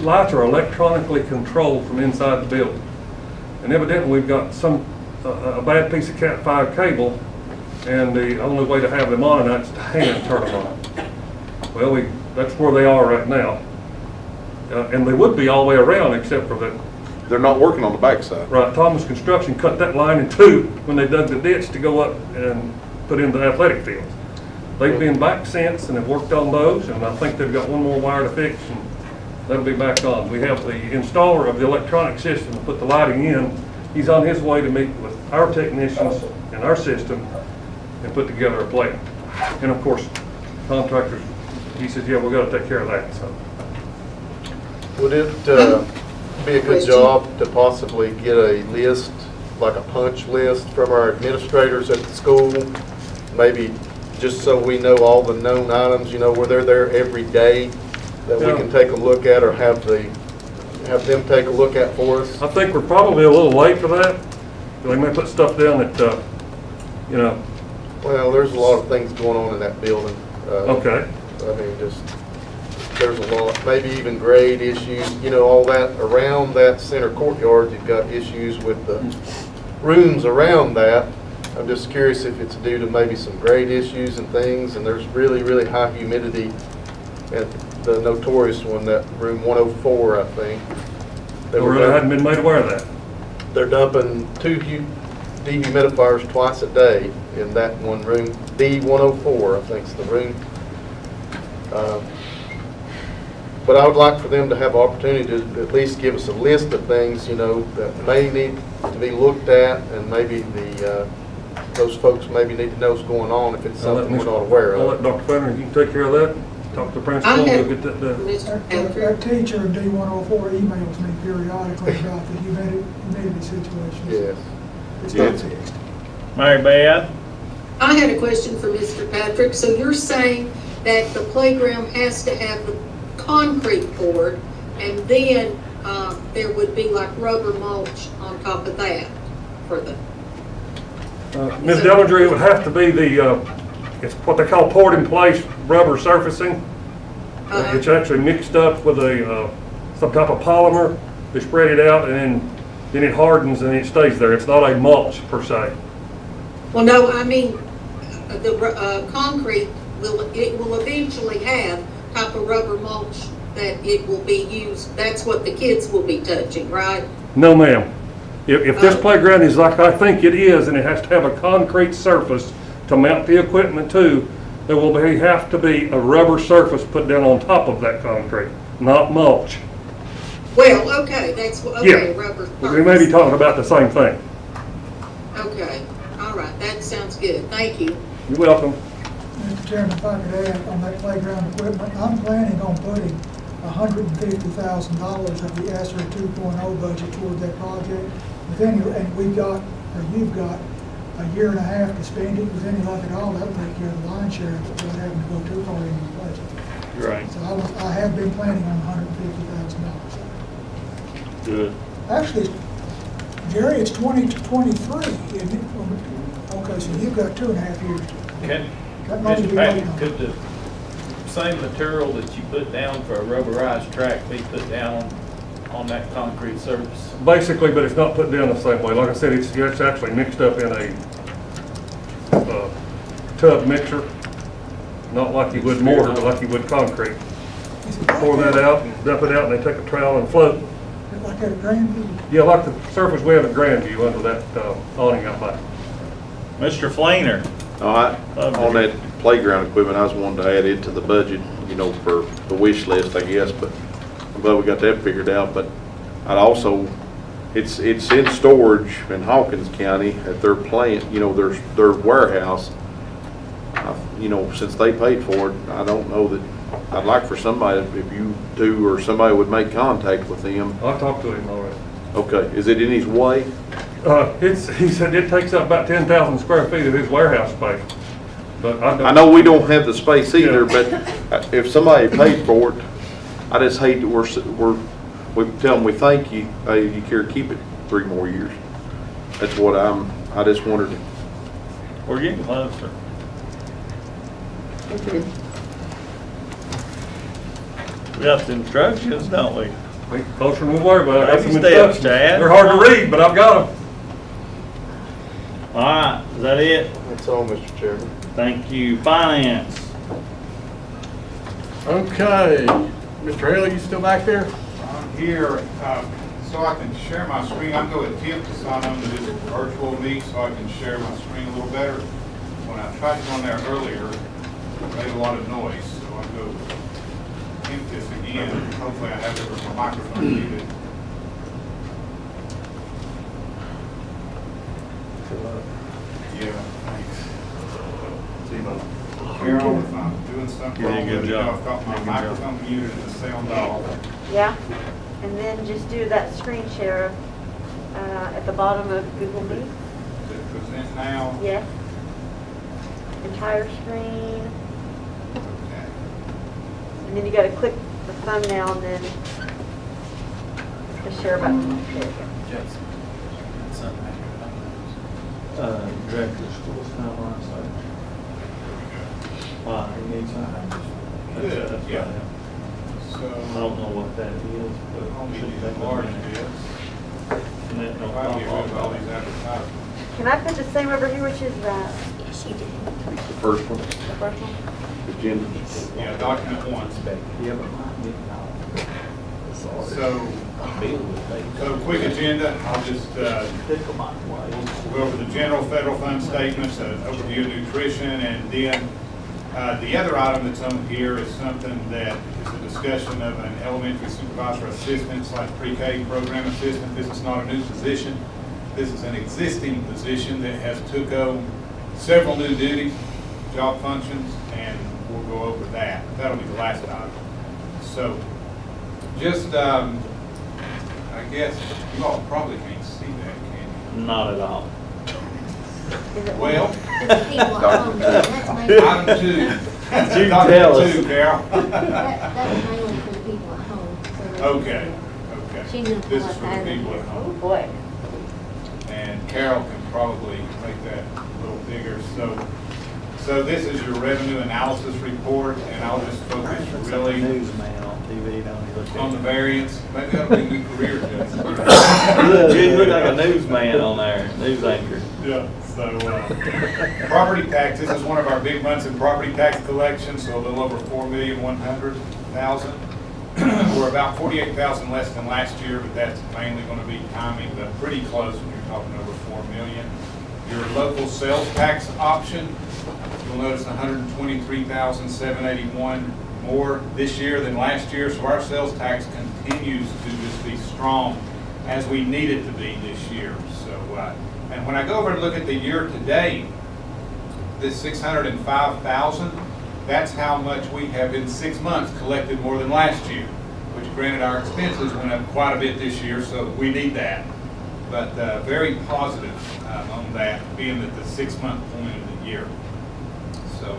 lights are electronically controlled from inside the building. And evidently we've got a bad piece of Cat 5 cable, and the only way to have them on is to hand turn them on. Well, that's where they are right now. And they would be all the way around except for that. They're not working on the backside. Right, Thomas Construction cut that line in two when they dug the ditch to go up and put in the athletic fields. They've been back since and have worked on those, and I think they've got one more wire to fix, and that'll be back on. We have the installer of the electronic system to put the lighting in. He's on his way to meet with our technicians and our system and put together a plan. And of course, contractors, he says, yeah, we've got to take care of that. So. Would it be a good job to possibly get a list, like a punch list from our administrators at the school? Maybe just so we know all the known items, where they're there every day, that we can take a look at, or have them take a look at for us? I think we're probably a little late for that. They may put stuff down that, Well, there's a lot of things going on in that building. Okay. I mean, there's a lot, maybe even grade issues, all that around that center courtyard. You've got issues with the rooms around that. I'm just curious if it's due to maybe some grade issues and things, and there's really, really high humidity at the notorious one, that room 104, I think. I really hadn't been made aware of that. They're dumping two dehumidifiers twice a day in that one room. D104, I think is the room. But I would like for them to have opportunity to at least give us a list of things, that may need to be looked at, and maybe those folks maybe need to know what's going on if it's something we're not aware I'll let of. Dr. Fenner, you can take care of that. Talk to the principal, we'll get that done. Our teacher in D104 emails me periodically about the humidity situations. Yes. It's not fixed. Mary Beth? I had a question for Mr. Patrick. So you're saying that the playground has to have the concrete poured, and then there would be like rubber mulch on top of that for the, Ms. Dellinger, it would have to be it's what they call poured-in-place rubber surfacing. It's actually mixed up with some type of polymer. They spread it out, and then it hardens and it stays there. It's not a mulch per se. well, no, I mean, the concrete it will eventually have type of rubber mulch that it will be used, that's what the kids will be touching, right? No, ma'am. If this playground is like I think it is, and it has to have a concrete surface to mount the equipment to, there will have to be a rubber surface put down on top of that concrete, not mulch. Well, okay, that's, okay, rubber. We may be talking about the same thing. Okay, all right, that sounds good, thank you. You're welcome. Mr. Chairman, if I could add on that playground equipment, I'm planning on putting $150,000 of the ESSER 2.0 budget toward that project. And we've got, or you've got, a year and a half to spend it. With any luck at all, that'll take care of the lion's share of it without having to go too far into the budget. Right. So I have been planning on $150,000. Good. Actually, Jerry, it's 2023, isn't it? Okay, so you've got 2.5 years. That might be Mr. right Patrick, on. could the same material that you put down for a rubberized track be put down on that concrete surface? Basically, but it's not put down the same way. Like I said, it's actually mixed up in a tub mixer, not like you would mortar, but like you would concrete. Is it Pour that out and dump it out, and they take a trowel and float. like at a Grandview? Yeah, like the surface we have at Grandview under that awning out back. Mr. Flainer. On that playground equipment, I was wanting to add it to the budget, for the wish list, I guess, but I'm glad we got that figured out. But I'd also, it's in storage in Hawkins County at their plant, their warehouse. Since they paid for it, I don't know that, I'd like for somebody, if you do, or somebody would make contact with them. I'll talk to him already. Okay, is it in his way? He said it takes up about 10,000 square feet of his warehouse space. But I know we don't have the space either, but if somebody paid for it, I just hate that we tell them we thank you, hey, you care to keep it 3 more years. That's what I just wondered. We're getting closer. We got the instructions, don't we? Closer than we worry about. I got Baby some steps, instructions. Chad. They're hard to read, but I've got them. All right, is that it? That's all, Mr. Chairman. Thank you. Finance. Okay, Mr. Haley, you still back there? I'm here so I can share my screen. I'm going to attempt to sign on to this virtual meet so I can share my screen a little better. When I tried to go on there earlier, it made a lot of noise, so I'll go attempt this again. Hopefully I have it with my microphone muted. Yeah, thanks. Carol, if I'm doing something You did a wrong, good let me job. know. I've got my You did a good microphone muted and the sound off. Yeah, and then just do that screen share at the bottom of Google Meet. Is it present now? Yes. Entire screen, Okay. and then you gotta click the thumbnail and then the share button. There you go. Director of schools, not last night. Why, you need something? Good, That's yeah. right. I So, don't know what that is, but. I'll need should to take a enlarge minute. this. And that don't If I get rid of all pop these off. advertisements. Can I put the same over here, which is Yes, you did. The first one, the first one? agenda. Yeah, document 1. Yeah, but mine didn't. So quick agenda, I'll just, we'll go over the general federal fund statements, an overview of nutrition, and then the other item that's on here is something that is a discussion of an elementary supervisor assistant / pre-K program assistant. This is not a new position. This is an existing position that has took on several new duties, job functions, and we'll go over that. That'll be the last item. So, just, I guess, you all probably can't see that, can Not at all. Is it you? Well, People at home, that's mainly, item 2. You Document tell us. 2, Carol. that was mainly for the people at home. So they- Okay, okay. She's gonna pull This is up for the there. people at Oh, home. boy. And Carol can probably make that a little bigger. So this is your revenue analysis report, and I'll just focus Looks like a really newsman on TV, don't he? Look on the at variance. Maybe that'll be a new career, Jason. him. You look like a newsman on there, news anchor. Yeah, so, property tax, this is one of our big months in property tax collection, so a little over 4,100,000. We're about 48,000 less than last year, but that's mainly gonna be timing, but pretty close when you're talking over 4 million. Your local sales tax option, you'll notice 123,781 more this year than last year, so our sales tax continues to just be strong as we need it to be this year. So, and when I go over and look at the year to date, this 605,000, that's how much we have in 6 months collected more than last year, which granted our expenses went up quite a bit this year, so we need that. But very positive on that, being at the 6-month point of the year. So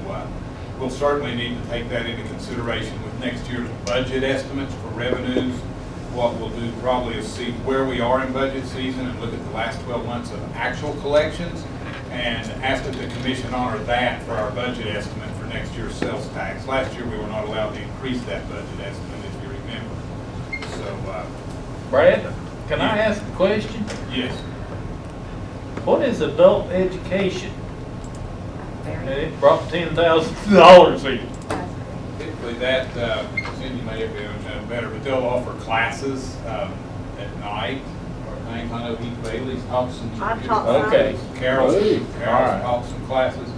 we'll certainly need to take that into consideration with next year's budget estimates for revenues. What we'll do probably is see where we are in budget season and look at the last 12 months of actual collections and ask that the commission honor that for our budget estimate for next year's sales tax. Last year, we were not allowed to increase that budget estimate, if you remember. So, Brad, can I ask a question? yes. What is adult education? And it brought $10,000 in. Typically that, Cindy may have been better, but they'll offer classes at night or things. I know Heath Bailey's taught some. I've taught some. Okay. Carol's All right. taught some classes.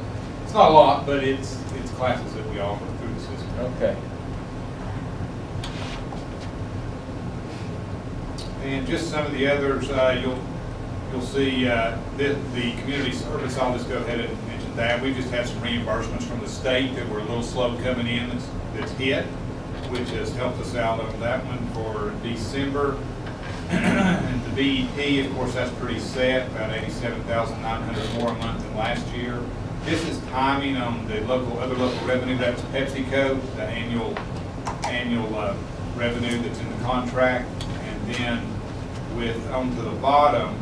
It's not a lot, but it's classes that we offer through the system. Okay. And just some of the others, you'll see the community service. I'll just go ahead and mention that. We just had some reimbursements from the state that were a little slow coming in that's hit, which has helped us out on that one for December. And the BEP, of course, that's pretty set, about 87,900 more a month than last year. This is timing on the other local revenue. That's PepsiCo, the annual revenue that's in the contract. And then onto the bottom,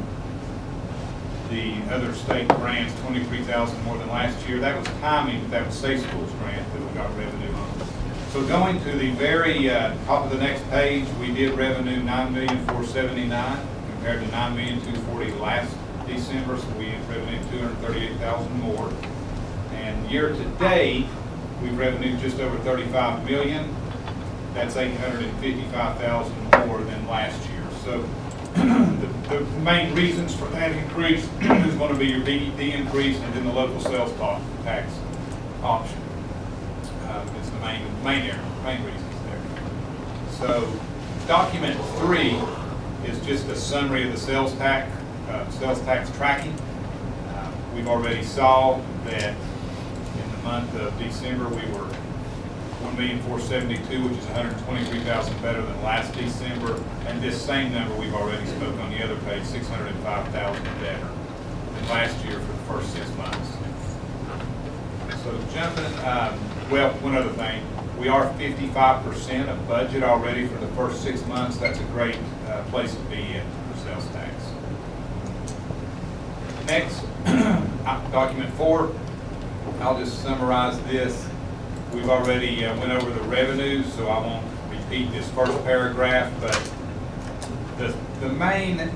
the other state grants, 23,000 more than last year. That was timing, but that was Safe Schools grant that we got revenue on. So going to the very top of the next page, we did revenue $9,479,000 compared to $9,240,000 last December, so we had revenue $238,000 more. And year to date, we've revenued just over $35 million. That's $855,000 more than last year. So the main reasons for that increase is going to be your BEP increase and then the local sales tax option. It's the main reasons there. So document 3 is just a summary of the sales tax tracking. We've already saw that in the month of December we were $1,472,000, which is $123,000 better than last December. And this same number we've already spoke on the other page, $605,000 better than last year for the first 6 months. So jumping, well, one other thing, we are 55% of budget already for the first 6 months. That's a great place to be in for sales tax. Next, document 4, I'll just summarize this. We've already went over the revenues, so I won't repeat this first paragraph, but the main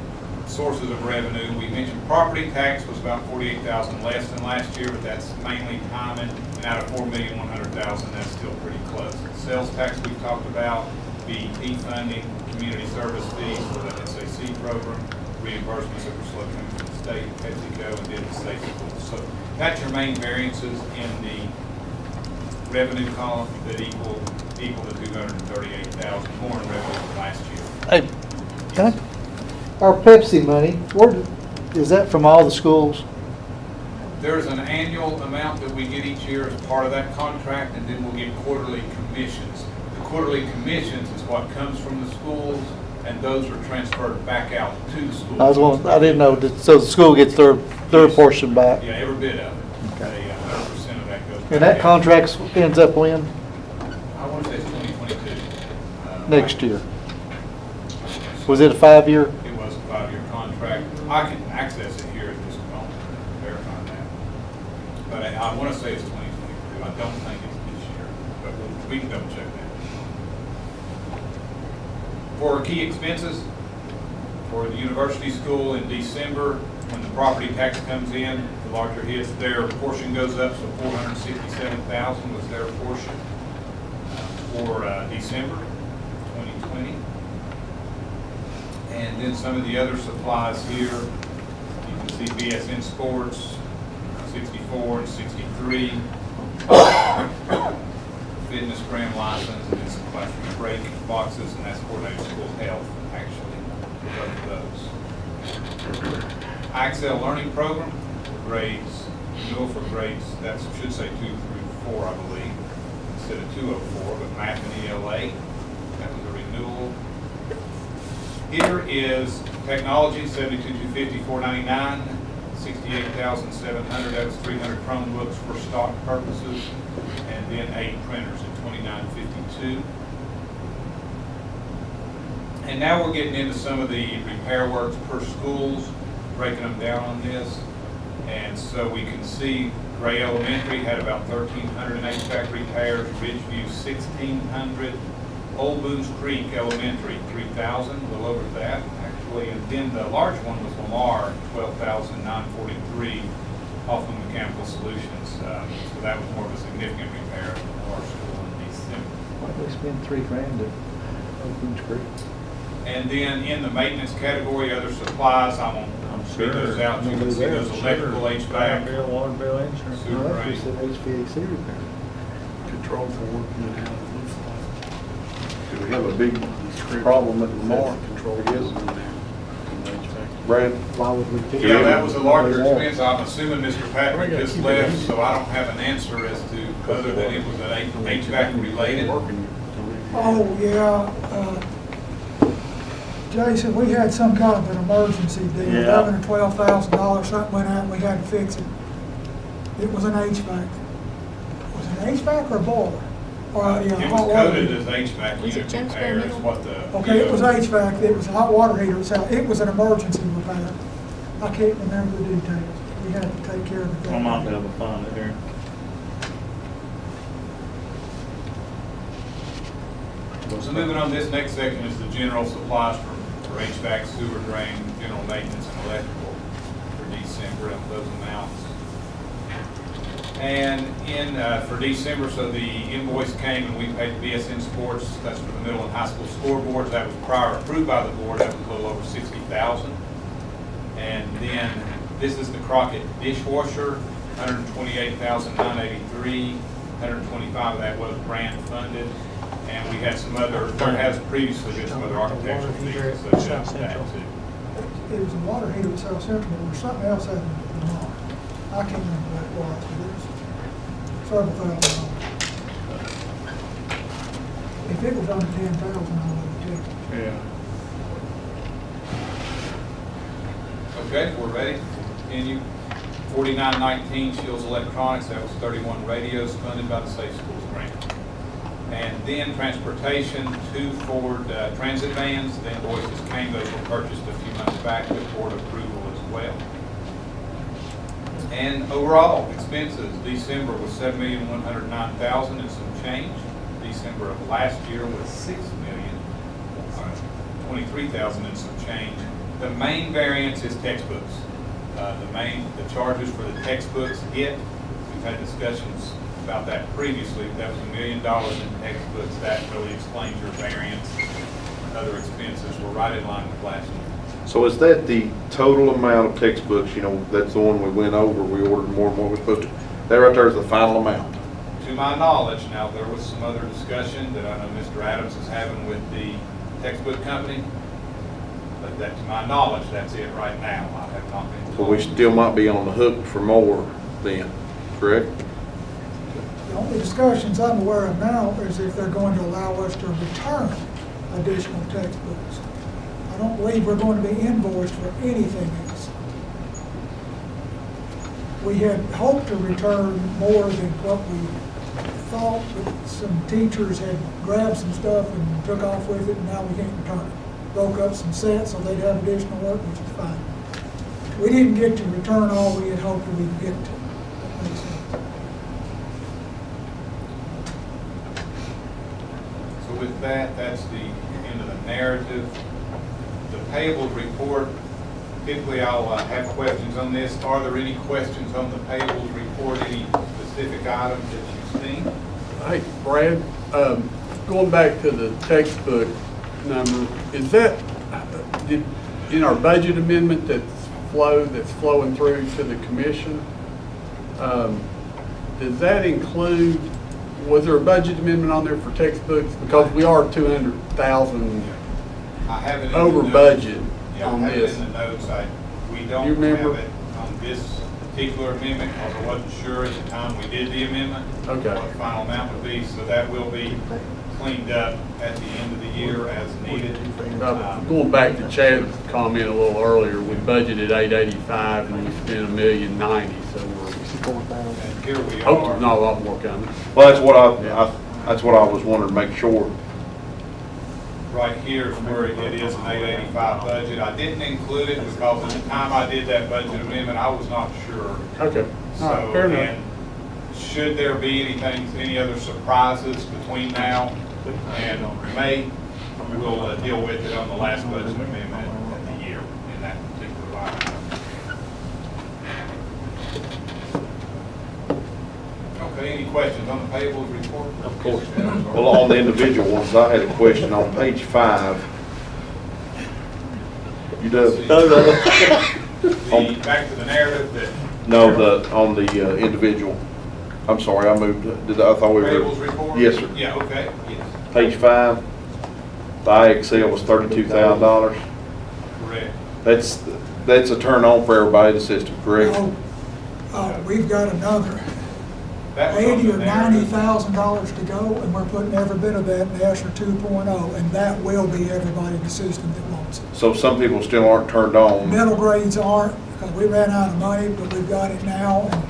sources of revenue, we mentioned property tax was about $48,000 less than last year, but that's mainly timing, and out of $4,100,000, that's still pretty close. Sales tax we've talked about, BEP funding, community service fees for the SAC program, reimbursements that were slow coming from the state, PepsiCo, and then the state schools. So that's your main variances in the revenue column that equal to $238,000 more in revenue than last year. Hey, our Pepsi money, is that from all the schools? There's an annual amount that we get each year as part of that contract, and then we'll get quarterly commissions. The quarterly commissions is what comes from the schools, and those are transferred back out to the schools. I didn't know, so the school gets their portion back? Yeah, every bit of it. 100% of that goes back And that out. contract ends up when? I want to say it's 2022. Next year. Was it a 5-year? It was a 5-year contract. I can access it here at this moment, verify that. But I want to say it's 2022. I don't think it's this year, but we can double check that. For key expenses, for the university school in December, when the property tax comes in, the larger hits, their portion goes up, so $467,000 was their portion for December 2020. And then some of the other supplies here, you can see BSN Sports, 64 and 63. Fitness grant license, and it's classroom break boxes, and that's coordinated school health, actually, for both of those. IXL learning program, grades, renewal for grades, that should say 2 through 4, I believe, instead of 204, but math and ELA, that was a renewal. Here is technology, 72,250, 499, 68,700, that was 300 Chromebooks for stock purposes, and then 8 printers at 2952. And now we're getting into some of the repair works per schools, breaking them down on this. And so we can see Gray Elementary had about 1,300 in HVAC repairs, Ridgeview 1,600, Old Boones Creek Elementary 3,000, a little over that actually. And then the large one was Lamar, 12,943 off of Mechanical Solutions. So that was more of a significant repair of our school in December. Why did we spend $3,000 at Open Creek? And then in the maintenance category, other supplies, I won't read those out. You can see those electrical, HVAC, Bill, water bill, insurance. sewer No, we drain. said HVAC repair. Control for working it out. Do we have a big problem at Lamar? Control I guess. for Brad? Why would we pick? Yeah, that was a larger Yeah. expense. I'm assuming Mr. Patrick just left, so I don't have an answer as to whether that it was an HVAC related. Oh, yeah, Jason, we had some kind of an emergency deal, Yeah. $11,000 or $12,000, something went out and we had to fix it. It was an HVAC. Was it an HVAC or a boiler? Or, It yeah, was hot water coded heater. as HVAC Was it unit Jonesboro repair is Middle? what the. Okay, it was HVAC, it was a hot water heater, it was an emergency repair. I can't remember the details. We had to take care of it. I might be able to find it here. So moving on, this next section is the general supplies for HVAC, sewer drain, general maintenance, and electrical for December, and those amounts. And for December, so the invoice came and we paid BSN Sports, that's for the middle and high school scoreboards. That was prior approved by the board, that was a little over 60,000. And then this is the Crockett dishwasher, 128,983. 125 of that was grant funded. And we had some other, there has previously been some other architectural fees such as that too. It was a water heater at South Central, but there was something else happened at Lamar. I can't remember what it was, but it was several $1,000. If it was under 10,000, I would have Yeah. Okay, we're ready to continue. 4919 Shields Electronics, that was 31 radios funded by the Safe Schools grant. And then transportation, 2 Ford Transit vans, the invoices came, those were purchased a few months back with board approval as well. And overall expenses, December was $7,109,000 and some change. December of last year was $6,023,000 and some change. The main variance is textbooks. The charges for the textbooks hit. We've had discussions about that previously. That was $1 million in textbooks. That really explains your variance. Other expenses were right in line with last year. So is that the total amount of textbooks, you know, that's the one we went over, we ordered more than what we're supposed to? That right there is the final amount? To my knowledge, now there was some other discussion that I know Mr. Adams is having with the textbook company, but that, to my knowledge, that's it right now. I have not been So told. we still might be on the hook for more then, correct? The only discussions I'm aware of now is if they're going to allow us to return additional textbooks. I don't believe we're going to be invoiced for anything else. We had hoped to return more than what we thought, but some teachers had grabbed some stuff and took off with it, and now we can't return it. broke up some sets so they'd have additional work, which is fine. We didn't get to return all we had hoped we would get to. That makes sense. So with that, that's the end of the narrative. The payables report, typically I'll have questions on this. Are there any questions on the payables report, any specific items that you've seen? Hey, Brad, going back to the textbook number, is that, in our budget amendment that's flowing through to the commission, does that include, was there a budget amendment on there for textbooks? Because we are 200,000 I have it in the over notes. budget Yeah, on I have it this. in the notes. We don't You remember? have it on this particular amendment because I wasn't sure at the time we did the amendment. Okay. What the final amount would be, so that will be cleaned up at the end of the year as needed. Going back to Chad's comment a little earlier, we budgeted 885 and we spent $1,090,000, so we're And here we hoping are. not a lot more coming. Well, that's what I was wondering, make sure. Right here is where it is an 885 budget. I didn't include it because at the time I did that budget amendment, I was not sure. Okay, So, all right, fair enough. and should there be anything, any other surprises between now and May, we'll deal with it on the last budget amendment of the year in that particular line. Okay, any questions on the payables report? Of course. Well, on the individual ones, I had a question on page 5. You do? Back to the narrative that. No, on the individual. I'm sorry, I moved, I thought we were. Payables report? Yes, sir. Yeah, okay, yes, Page 5, the IXL was $32,000. correct. That's a turn on for everybody in the system, correct? We've got another That was on $80,000 the or narrative. $90,000 to go, and we're putting every bit of that in ESSER 2.0, and that will be everybody in the system that wants it. So some people still aren't turned on. Middle grades aren't, because we ran out of money, but we've got it now, and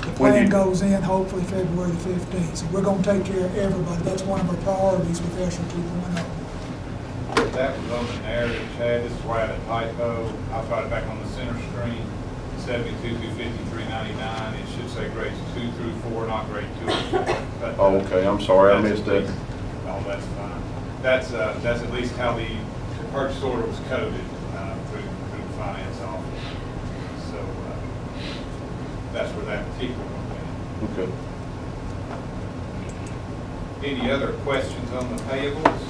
the When plan you- goes in hopefully February the 15th. So we're gonna take care of everybody. That's one of our priorities with ESSER 2.0. That was on the narrative, Chad, this is where I had a typo. I'll try it back on the center screen, 72,253.99. It should say grades 2 through 4, not grade 2 or 4. But, Oh, okay, I'm sorry, I missed that. No, that's fine. That's at least how the purchase order was coded through the finance office. So that's where that particular one went. Okay. Any other questions on the payables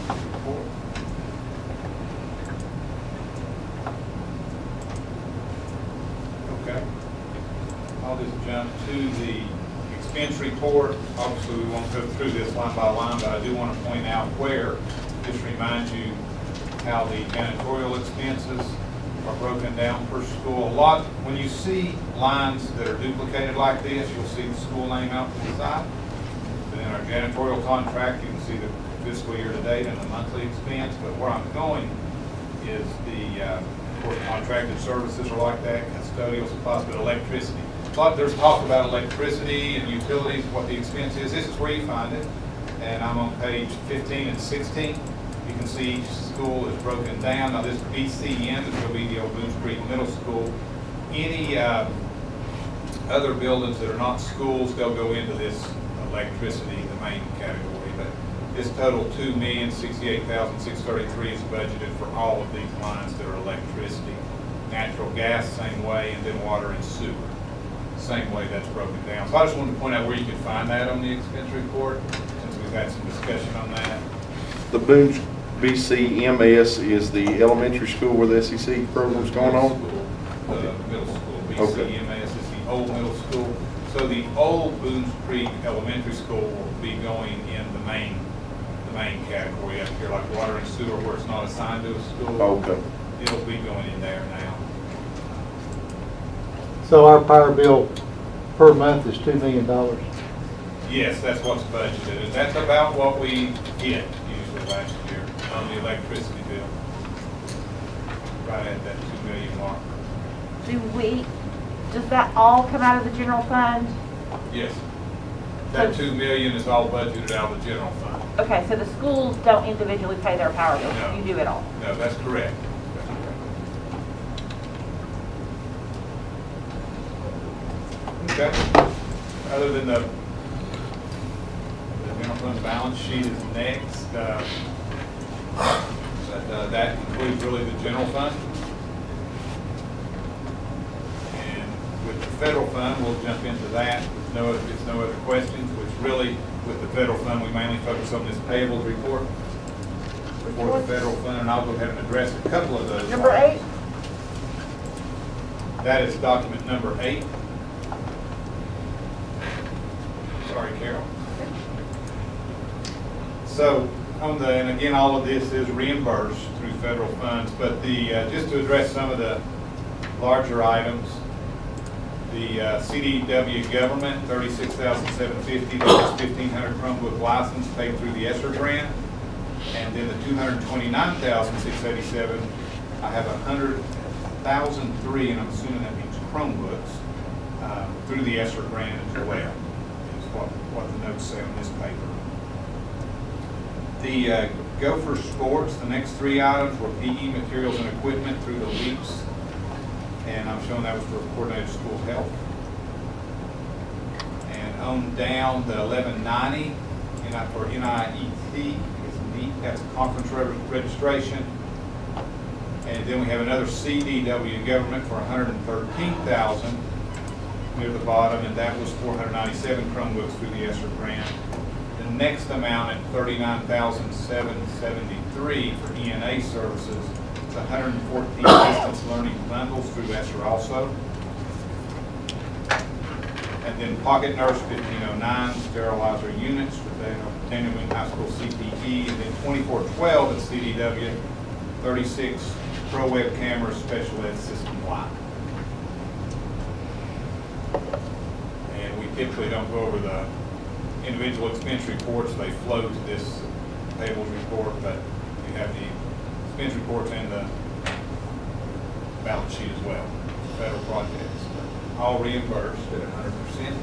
report? Okay. I'll just jump to the expense report. Obviously, we won't go through this line by line, but I do want to point out where, just remind you how the janitorial expenses are broken down per school. A lot, when you see lines that are duplicated like this, you'll see the school name out to the side. But in our janitorial contract, you can see the fiscal year to date and the monthly expense. But where I'm going is the, of course, contracted services are like that, custodial supplies, but electricity. There's talk about electricity and utilities, what the expense is. This is where you find it. And I'm on page 15 and 16. You can see each school is broken down. Now this BCM is going to be the old Boones Creek Middle School. Any other buildings that are not schools, they'll go into this electricity, the main category. But this total $2,068,633 is budgeted for all of these lines that are electricity. Natural gas, same way, and then water and sewer, same way that's broken down. So I just wanted to point out where you can find that on the expense report, since we've had some discussion on that. The Boones BCMS is the elementary school where the SEC program's going on? The middle school, Okay. BCMS is the old middle school. So the old Boones Creek Elementary School will be going in the main category up here, like water and sewer, where it's not assigned to a school. Okay. It'll be going in there now. So our power bill per month is $2 million. Yes, that's what's budgeted, and that's about what we hit usually last year on the electricity bill. Right at that 2 million mark. Does that all come out of the general fund? Yes. That 2 million is all budgeted out of the general fund. Okay, so the schools don't individually pay their power bills, No. you do it all? No, that's correct. Okay. Other than the general fund balance sheet is next. That includes really the general fund. And with the federal fund, we'll jump into that. If there's no other questions, which really, with the federal fund, we mainly focus on this payables report for the federal fund, and I'll go ahead and address a couple of those. Number 8? That is document number 8. Sorry, Carol. So, and again, all of this is reimbursed through federal funds, but just to address some of the larger items, the CDW government, $36,750, that's 1,500 Chromebook license paid through the ESSER grant, and then the $229,687, I have 100,003, and I'm assuming that means Chromebooks, through the ESSER grant as well, is what the notes say on this paper. The Gopher Sports, the next 3 items were PE materials and equipment through the LEAPS, and I'm showing that was for coordinated school health. And on down the 1190, for NIET, that's conference registration. And then we have another CDW government for $113,000 near the bottom, and that was 497 Chromebooks through the ESSER grant. The next amount at $39,773 for ENA services, it's 114 distance learning bundles through ESSER also. And then Pocket Nurse 1509 sterilizer units for Daniel Wing High School CPE, and then 2412 at CDW, 36 Pro Web cameras special ed system wide. And we typically don't go over the individual expense reports, they flow to this payables report, but you have the expense reports and the balance sheet as well, federal projects, all reimbursed at 100%.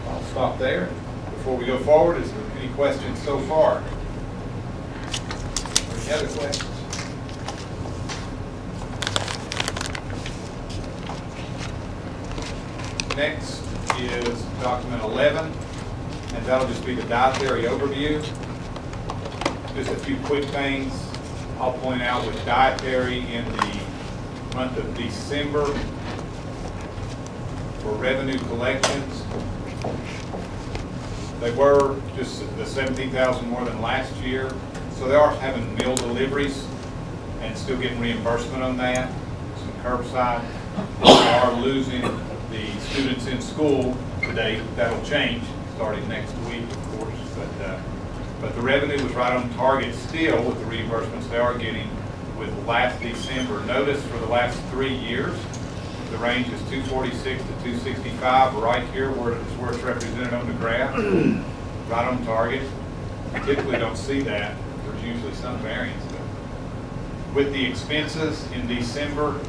I'll stop there. Before we go forward, is there any questions so far? Any other questions? Next is document 11, and that'll just be the dietary overview. Just a few quick things I'll point out with dietary in the month of December for revenue collections. They were just the 17,000 more than last year, so they are having meal deliveries and still getting reimbursement on that, some curbside. They are losing the students in school today. That'll change starting next week, of course, but the revenue was right on target still with the reimbursements they are getting with last December. Notice for the last 3 years, the range is 246 to 265, right here where it's represented on the graph, right on target. You typically don't see that. There's usually some variance. But with the expenses in December,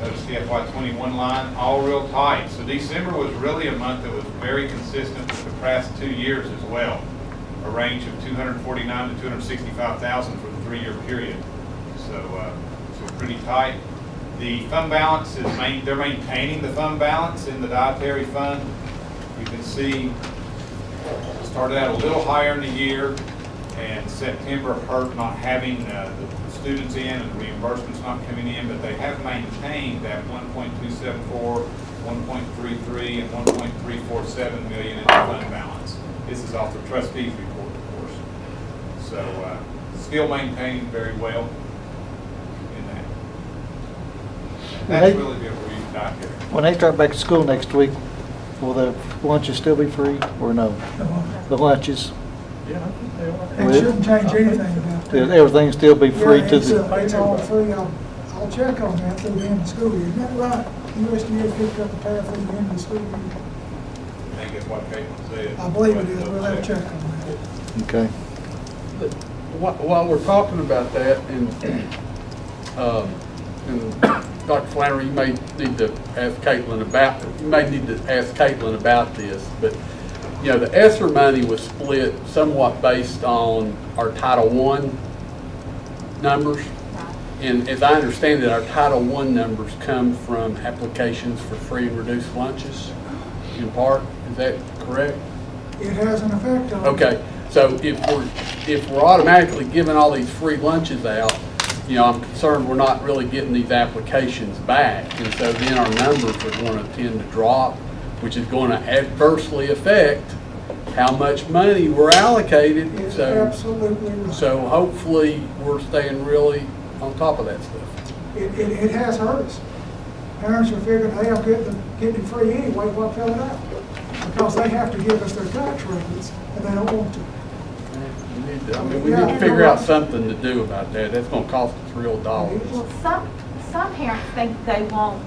notice the FY21 line, all real tight. So December was really a month that was very consistent with the past 2 years as well. A range of 249 to 265,000 for the 3-year period. So pretty tight. The fund balance is they're maintaining the fund balance in the dietary fund. You can see it started out a little higher in the year, and September hurt not having the students in and the reimbursements not coming in, but they have maintained that 1.274, 1.33, and 1.347 million in the fund balance. This is off the trustees report, of course. So still maintaining very well in that. And that's really the overview dietary. When they start back to school next week, will the lunches still be free or no? The lunches, Yeah, I think they are. It shouldn't change anything about that. everything still be free Yeah, to it's, the, it's all free. I'll check on that through the end of the school year. Isn't that right? USDA picked up the tariff at the end of the school year. I think that's what Caitlin said. I believe it is. We'll have to check on that. okay. While we're talking about that, and Dr. Flannery, you may need to ask Caitlin about this, but, you know, the ESSER money was split somewhat based on our Title I numbers. And as I understand it, our Title I numbers come from applications for free and reduced lunches, in part. Is that correct? It has an effect on. Okay, so if we're automatically giving all these free lunches out, you know, I'm concerned we're not really getting these applications back. And so then our numbers are going to tend to drop, which is going to adversely affect how much money we're allocated. It's So, absolutely right. so hopefully we're staying really on top of that stuff. It has hurt us. Parents are figuring, hey, I'm getting it free anyway, why fill it out? Because they have to give us their tax records, and they don't want to. We need to figure out something to do about that. That's gonna cost us real dollars. Well, some parents think they won't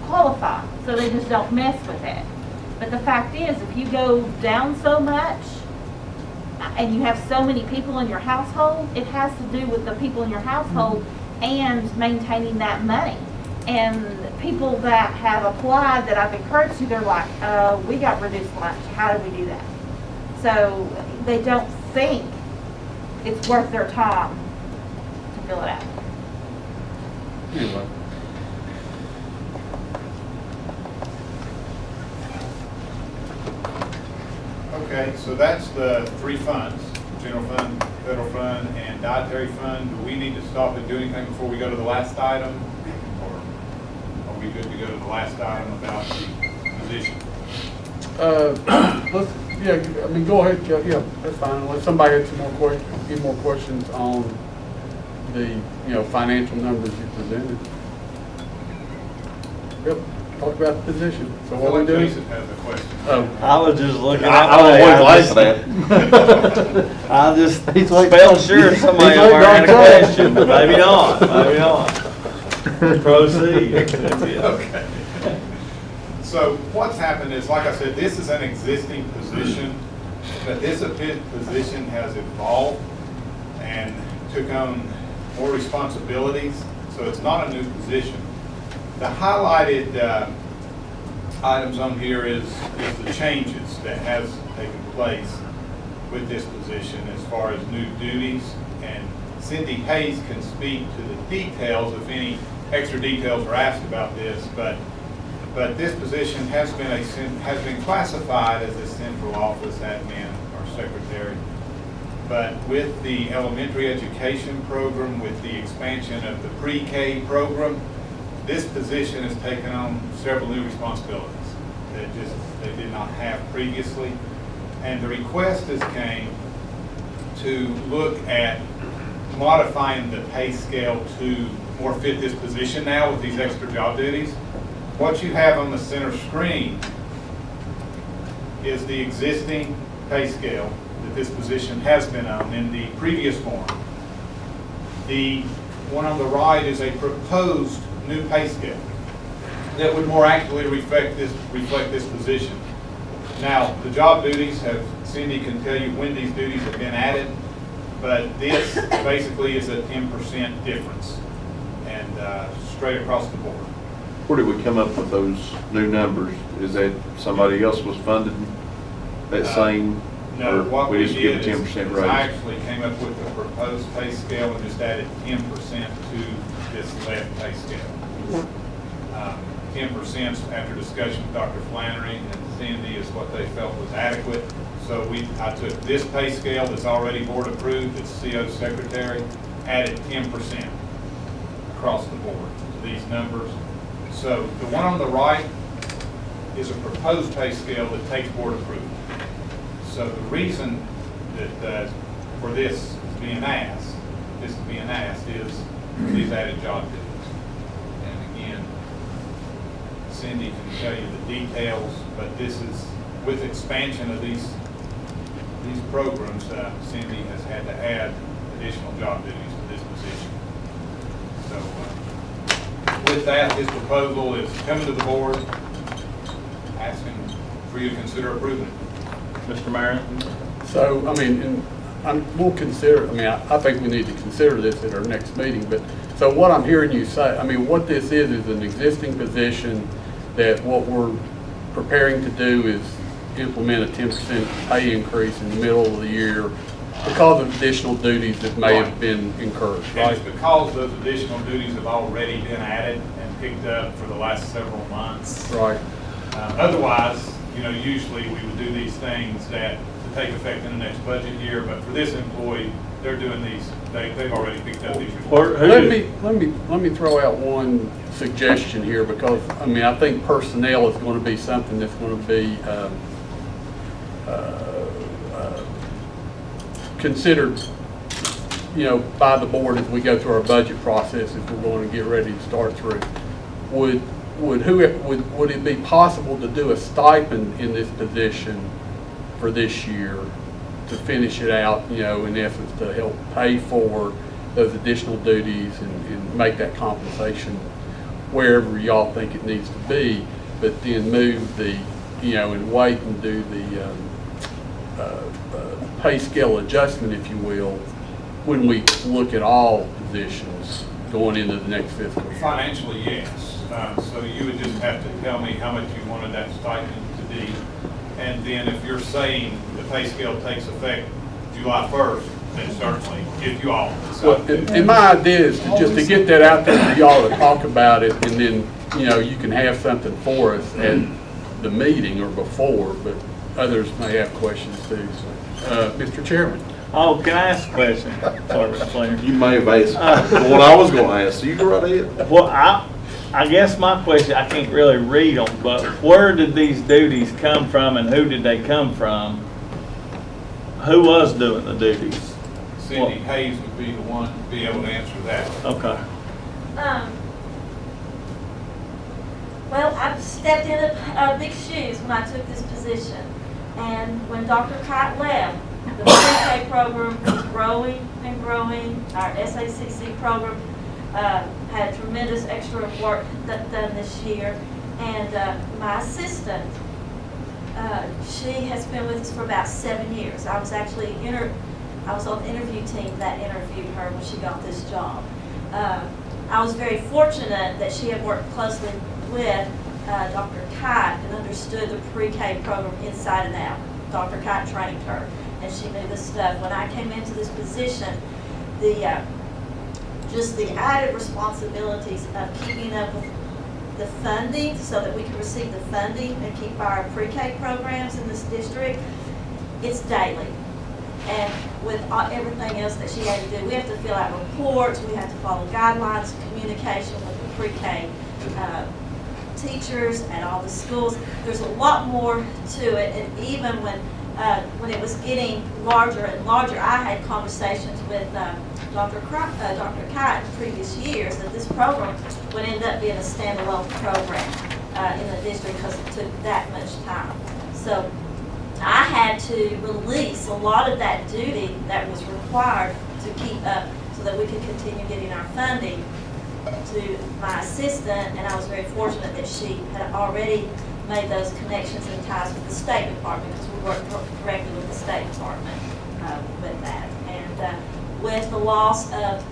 qualify, so they just don't mess with it. But the fact is, if you go down so much, and you have so many people in your household, it has to do with the people in your household and maintaining that money. And people that have applied that I've encouraged to, they're like, we got reduced lunch, how do we do that? So they don't think it's worth their time to fill it out. Anyway. Okay, so that's the three funds, general fund, federal fund, and dietary fund. Do we need to stop and do anything before we go to the last item? Or are we good to go to the last item about the position? I mean, go ahead, yeah, that's fine, unless somebody had some more questions, any more questions on the, financial numbers you presented. Yep, talk about the position. So what we doing? Jason has a question. Oh, I was just looking at. I was laughing I just He's like- felt sure somebody he's over like there had a Don Jack. question, but maybe not, maybe not. Proceed. Okay. So what's happened is, like I said, this is an existing position, but this position has evolved and took on more responsibilities, so it's not a new position. The highlighted items on here is the changes that has taken place with this position as far as new duties, and Cindy Hayes can speak to the details if any extra details are asked about this, but this position has been classified as a central office admin or secretary. But with the elementary education program, with the expansion of the pre-K program, this position has taken on several new responsibilities that they did not have previously. And the request has came to look at modifying the pay scale to more fit this position now with these extra job duties. What you have on the center screen is the existing pay scale that this position has been on in the previous form. The one on the right is a proposed new pay scale that would more accurately reflect this position. Now, the job duties Cindy can tell you when these duties have been added, but this basically is a 10% difference, and straight across the board. Where did we come up with those new numbers? Is that somebody else was funded that same? No, or what we just give did a is 10% I raise? actually came up with the proposed pay scale and just added 10% to this left pay scale. 10% after discussion with Dr. Flannery and Cindy is what they felt was adequate. So I took this pay scale that's already board approved, that's CO secretary, added 10% across the board to these numbers. So the one on the right is a proposed pay scale that takes board approval. So the reason that for this being asked is these added job duties. And again, Cindy can tell you the details, but this is with expansion of these programs. Cindy has had to add additional job duties to this position. So with that, this proposal is coming to the board, asking for you to consider approving it. Mr. Mayor? so, we'll consider, I think we need to consider this at our next meeting, but, So what I'm hearing you say, I mean, what this is an existing position that what we're preparing to do is implement a 10% pay increase in the middle of the year because of additional duties that may have been incurred, And right? it's because those additional duties have already been added and picked up for the last several months. Right. Otherwise, usually we would do these things that to take effect in the next budget year, but for this employee, they're doing these, they've already picked up these responsibilities. Let me throw out one suggestion here, because, I mean, I think personnel is going to be something that's going to be considered, by the board as we go through our budget process, if we're going to get ready to start through. Would it be possible to do a stipend in this position for this year to finish it out, in essence, to help pay for those additional duties and make that compensation wherever y'all think it needs to be, but then move the, and wait and do the pay scale adjustment, if you will, when we look at all positions going into the next fiscal year? Financially, yes. So you would just have to tell me how much you wanted that stipend to be. And then if you're saying the pay scale takes effect July 1st, then certainly, if you all decide. And my idea is just to get that out there for y'all to talk about it, and then, you can have something for us at the meeting or before, but others may have questions too. So, Mr. Chairman. Oh, can I ask a question? Sorry, Mr. Flainer. You may have asked what I was gonna ask, so you go right ahead. Well, I guess my question, I can't really read them, but where did these duties come from and who did they come from? Who was doing the duties? Cindy Hayes would be the one to be able to answer that. Okay. Well, I've stepped in big shoes when I took this position. And when Dr. Kite left, the pre-K program was growing and growing. Our SACC program had tremendous extra work done this year. And my assistant, she has been with us for about 7 years. I was actually I was on the interview team that interviewed her when she got this job. I was very fortunate that she had worked closely with Dr. Kite and understood the pre-K program inside and out. Dr. Kite trained her, and she knew this stuff. When I came into this position, just the added responsibilities of keeping up with the funding so that we can receive the funding and keep our pre-K programs in this district, it's daily. And with everything else that she had to do, we have to fill out reports, we have to follow guidelines, communication with the pre-K teachers at all the schools. There's a lot more to it, and even when it was getting larger and larger, I had conversations with Dr. Kite in previous years that this program would end up being a standalone program in the district because it took that much time. So I had to release a lot of that duty that was required to keep up so that we could continue getting our funding to my assistant, and I was very fortunate that she had already made those connections and ties with the State Department because we worked directly with the State Department with that. And with the loss of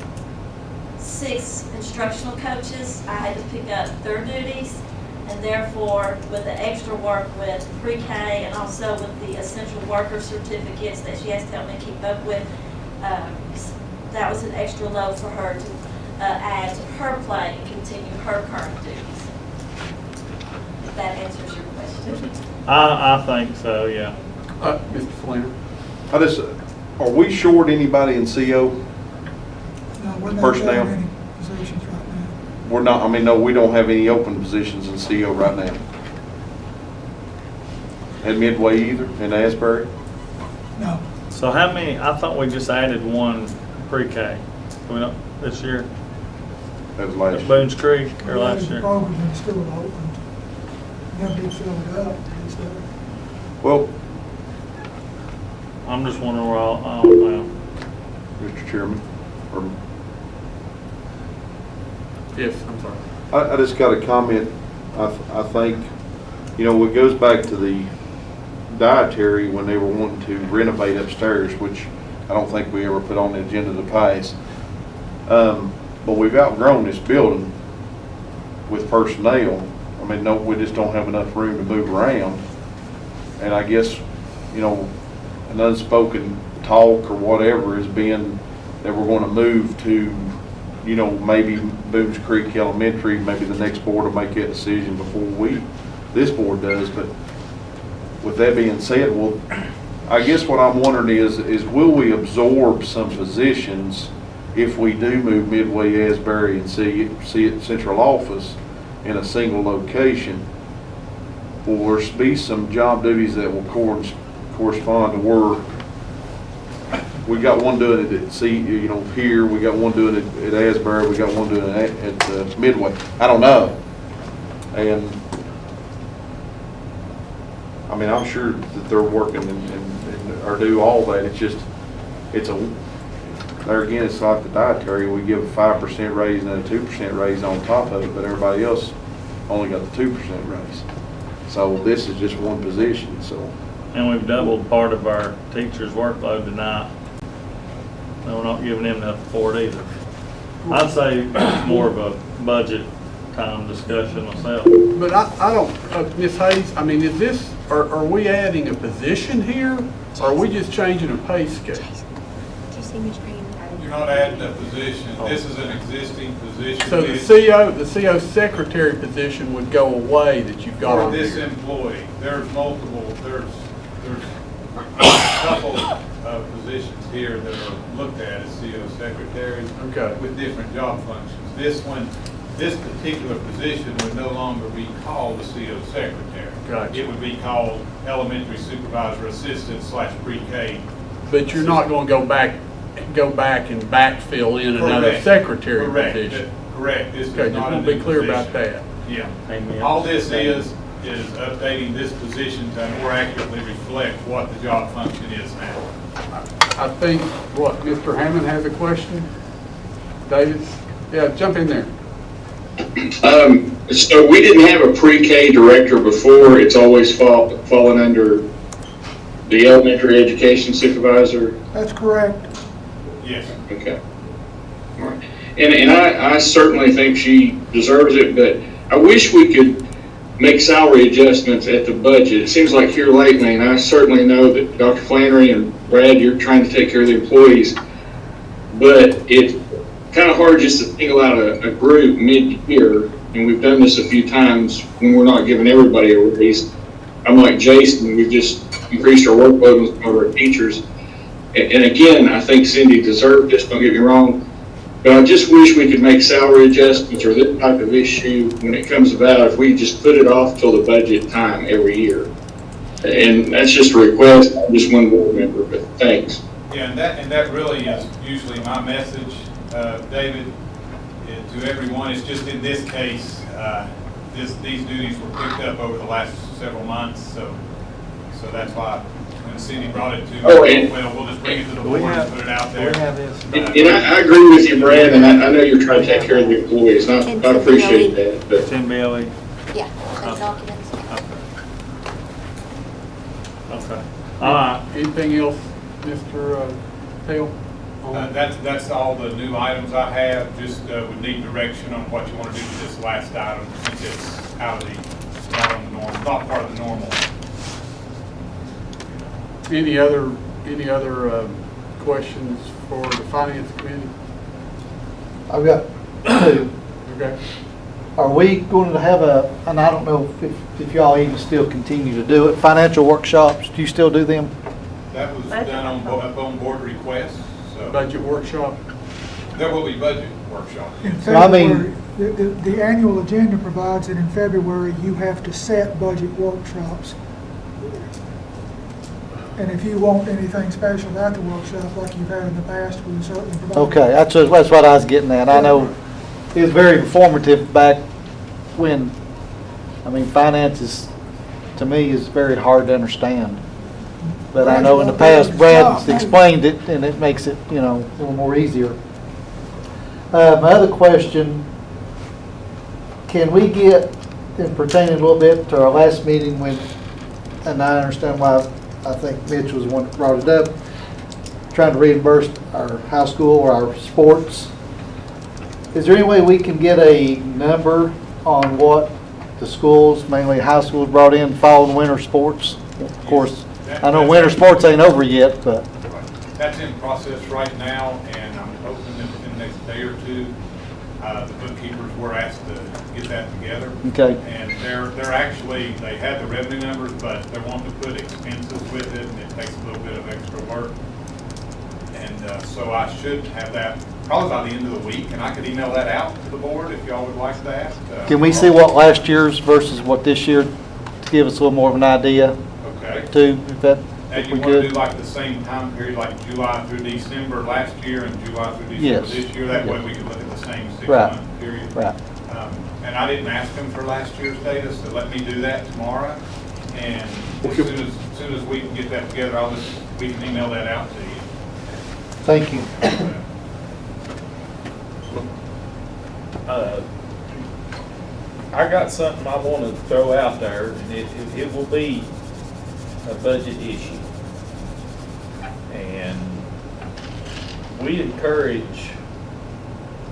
6 instructional coaches, I had to pick up their duties, and therefore with the extra work with pre-K and also with the essential worker certificates that she has to help me keep up with, that was an extra load for her to add to her plate and continue her current duties. If that answers your question. I think so, yeah. Mr. Fleener. Are we short anybody in CO? No, we're not Personnel. having any positions right now. We're not, no, we don't have any open positions in CO right now. At Midway either, in Asbury? No. So how many, I thought we just added one pre-K. We don't, this year? That was At last year. Boone's Creek or last The year? programs are still open. Them did fill it up and stuff. Well, I'm just wondering where all now. Mr. Chairman, or Yes, I'm sorry. I just got a comment. I think, it goes back to the dietary when they were wanting to renovate upstairs, which I don't think we ever put on the agenda to pass. but we've outgrown this building with personnel. I mean, no, we just don't have enough room to move around. And I guess, you know, an unspoken talk or whatever has been that we're gonna move to, you know, maybe Boones Creek Elementary, maybe the next board will make that decision before this board does. But with that being said, well, I guess what I'm wondering is will we absorb some positions if we do move Midway, Asbury, and see it central office in a single location? Will there be some job duties that will correspond to where we got one doing it at here, we got one doing it at Asbury, we got one doing it at Midway? I don't know. And I mean, I'm sure that they're working and or do all that. It's just, there again, it's like the dietary. We give a 5% raise and a 2% raise on top of it, but everybody else only got the 2% raise. So this is just one position, so. And we've doubled part of our teachers' workload tonight. And we're not giving them enough for it either. I'd say it's more of a budget time discussion myself. But I don't, Ms. Hayes, I mean, is this, are we adding a position here? Or are we just changing a pay scale? You're not adding a position. This is an existing position. So the CO secretary position would go away that you've got on For this here? employee, there's a couple of positions here that are looked at as CO secretaries Okay. with different job functions. This particular position would no longer be called a CO secretary. Gotcha. It would be called elementary supervisor assistant / pre-K. But you're not gonna go back and backfill in another Correct. secretary Correct. position? Correct. This is Okay, just not a want to new be clear about position. that. Yeah. Amen. All this is updating this position to more accurately reflect what the job function is now. I think, Mr. Hammond has a question? David? Yeah, jump in there. So we didn't have a pre-K director before. It's always fallen under the elementary education supervisor. That's correct. Yes. Okay. All right. And I certainly think she deserves it, but I wish we could make salary adjustments at the budget. It seems like here lately, and I certainly know that Dr. Flannery and Brad, you're trying to take care of the employees, but it's kind of hard just to single out a group mid-year, and we've done this a few times when we're not giving everybody a raise. I'm like Jason, we've just increased our workload with some of our teachers. And again, I think Cindy deserved this, don't get me wrong, but I just wish we could make salary adjustments or this type of issue when it comes about, if we just put it off till the budget time every year. And that's just a request, I'm just one board member, but thanks. Yeah, and that really is usually my message, David, to everyone. It's just in this case, these duties were picked up over the last several months, so that's why when Cindy brought it to me, Oh, and we'll just bring it to the board and put it out there. Do we have this? And I agree with you, Brad, and I know you're trying to take care of the employees, and I appreciate that, but. 10 BOE? Yeah, those documents. Okay. All right. Anything else, Mr. Hale? That's all the new items I have. Just would need direction on what you want to do with this last item, since it's out of the norm, not part of the normal. Any other questions for the finance committee? I've got two. Okay. Are we going to have and I don't know if y'all even still continue to do it, financial workshops, do you still do them? That was done on board request, so Budget workshop? there will be budget workshop. In So, I mean- February, the annual agenda provides that in February, you have to set budget workshops. And if you want anything special at the workshop, like you've had in the past, we can certainly provide. Okay, that's what I was getting at. I know it was very informative back when, I mean, finances, to me, is very hard to understand. But I know in the past, Brad's explained it, and it makes it, a little more easier. My other question, can we get, and pertaining a little bit to our last meeting when, and I understand why I think Mitch was the one that brought it up, trying to reimburse our high school or our sports. Is there any way we can get a number on what the schools, mainly high schools, brought in fall and winter sports? Of course, I know winter sports ain't over yet, but That's in process right now, and I'm hoping that within the next day or two, the bookkeepers were asked to get that together. okay. And they're actually, they had the revenue numbers, but they're wanting to put expenses with it, and it takes a little bit of extra work. And so I should have that probably by the end of the week, and I could email that out to the board if y'all would like that. Can we see what last year's versus what this year, to give us a little more of an idea Okay. too, if that, And if you we want to do could? like the same time period, like July through December last year and July through December Yes. this year? That way Yes. we can look at the same Right. 6-month period. Right. And I didn't ask them for last year's data, so let me do that tomorrow. And as soon as we can get that together, we can email that out to you. Thank you. I got something I want to throw out there, and it will be a budget issue. And we encourage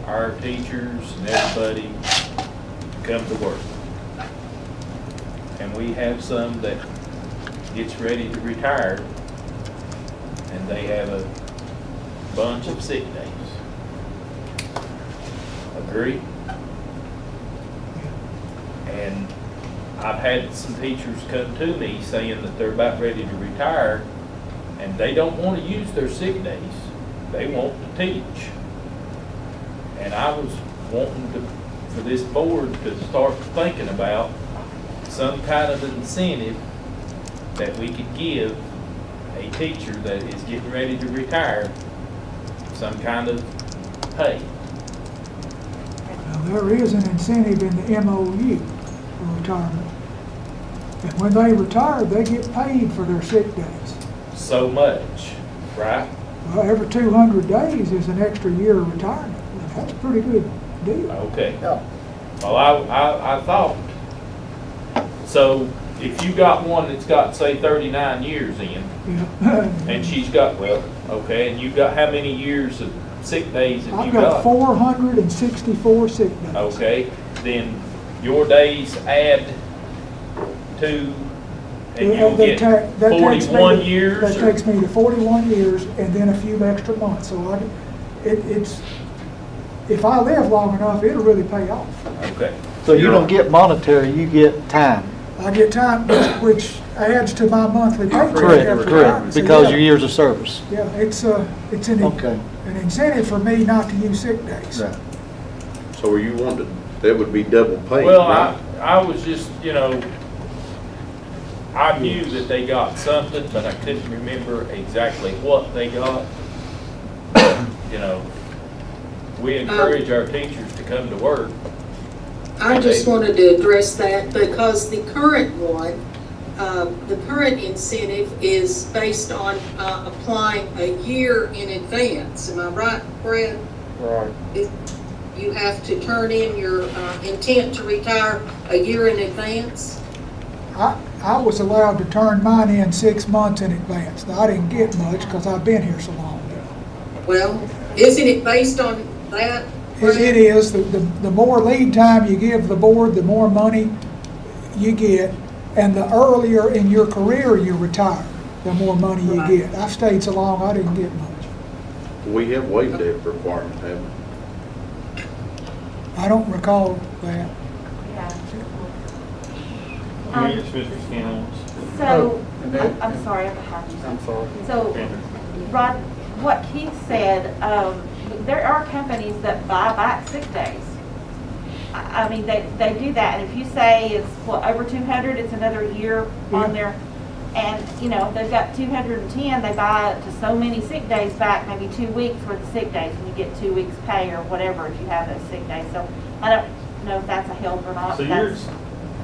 our teachers and everybody to come to work. And we have some that gets ready to retire, and they have a bunch of sick days. Agree? And I've had some teachers come to me saying that they're about ready to retire, and they don't want to use their sick days. They want to teach. And I was wanting for this board to start thinking about some kind of incentive that we could give a teacher that is getting ready to retire, some kind of pay. Now, there is an incentive in the MOU for retirement. And when they retire, they get paid for their sick days. So much, right? Well, every 200 days is an extra year of retirement. That's a pretty good deal. Okay. Yeah. Well, I thought, so if you got one that's got, say, 39 years in, Yeah. and she's got, well, okay, and you've got how many years of sick days have you I've got got? 464 sick days. Okay, then your days add to, and you'll That get takes me 41 to- years? That or- takes me to 41 years and then a few extra months. So it's, if I live long enough, it'll really pay off. Okay. So you don't get monetary, you get time. I get time, which adds to my monthly paycheck. Correct, after correct, retirement. So, because yeah. your years of service. Yeah, it's Okay. an incentive for me not to use sick days. Right. So are you wanting, that would be double pay, Well, right? I was just, I knew that they got something, but I couldn't remember exactly what they got. We encourage our teachers to come to work. I just wanted to address that because the current one, the current incentive is based on applying a year in advance. Am I right, Brad? Right. You have to turn in your intent to retire a year in advance? I was allowed to turn mine in 6 months in advance. Now, I didn't get much because I've been here so long. Well, isn't it based on that? It is, the more lead time you give the board, the more money you get, and the earlier in your career you retire, the more money you Right. get. I've stayed so long, I didn't get much. We have waived that requirement, haven't we? I don't recall that. Yeah. Yes, Mr. Scanlon. So, and then- I'm sorry, I'm behind you. I'm sorry. So, Rod, what Keith said, there are companies that buy back sick days. I mean, they do that, and if you say it's, over 200, it's another year on there. And, they've got 210, they buy up to so many sick days back, maybe 2 weeks worth of sick days, and you get 2 weeks pay or whatever if you have those sick days. So, I don't know if that's a help or not. So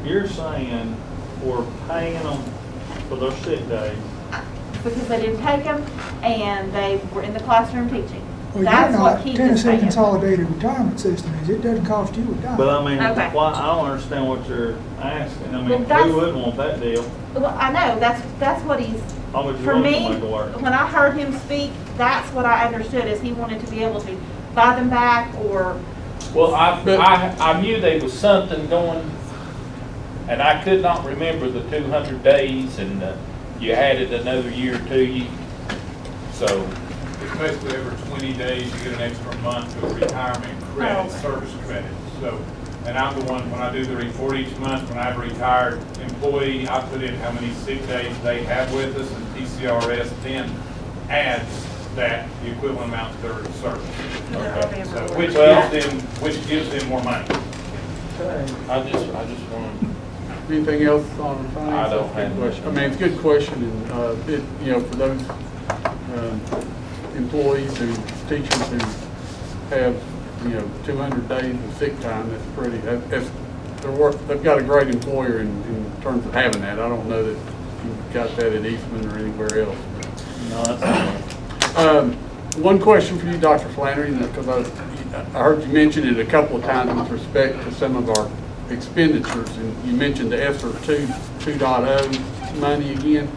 you're saying we're paying them for their sick days? Because they didn't take them, and they were in the classroom teaching. Well, That's you're what not, Keith is Tennessee saying. Consolidated Retirement System is, it doesn't cost you a dime. But I mean, Okay. why, I don't understand what you're asking. I Well, mean, that's- who wouldn't want that deal? Well, I know, that's what he's, How much you for want me, to make it work? when I heard him speak, that's what I understood, is he wanted to be able to buy them back or Well, I knew there was something going, and I could not remember the 200 days, and you added another year to you, so. It's basically every 20 days, you get an extra month of retirement credit, service credit. So, and I'm the one, when I do the report each month, when I have a retired employee, I put in how many sick days they have with us, and PCRS then adds that, the equivalent amount to their service. Okay. So, which gives them more money. I just wanted. Anything else on finance? I don't That's a good have question. I mean, it's a good question, and, you know, for those employees and teachers who have, you know, 200 days of sick time, that's pretty, they've got a great employer in terms of having that. I don't know that you've got that at Eastman or anywhere else. No, that's One question for you, Dr. Flannery, because I heard you mention it a couple of times with respect to some of our expenditures, and you mentioned the ESSER 2.0 money again.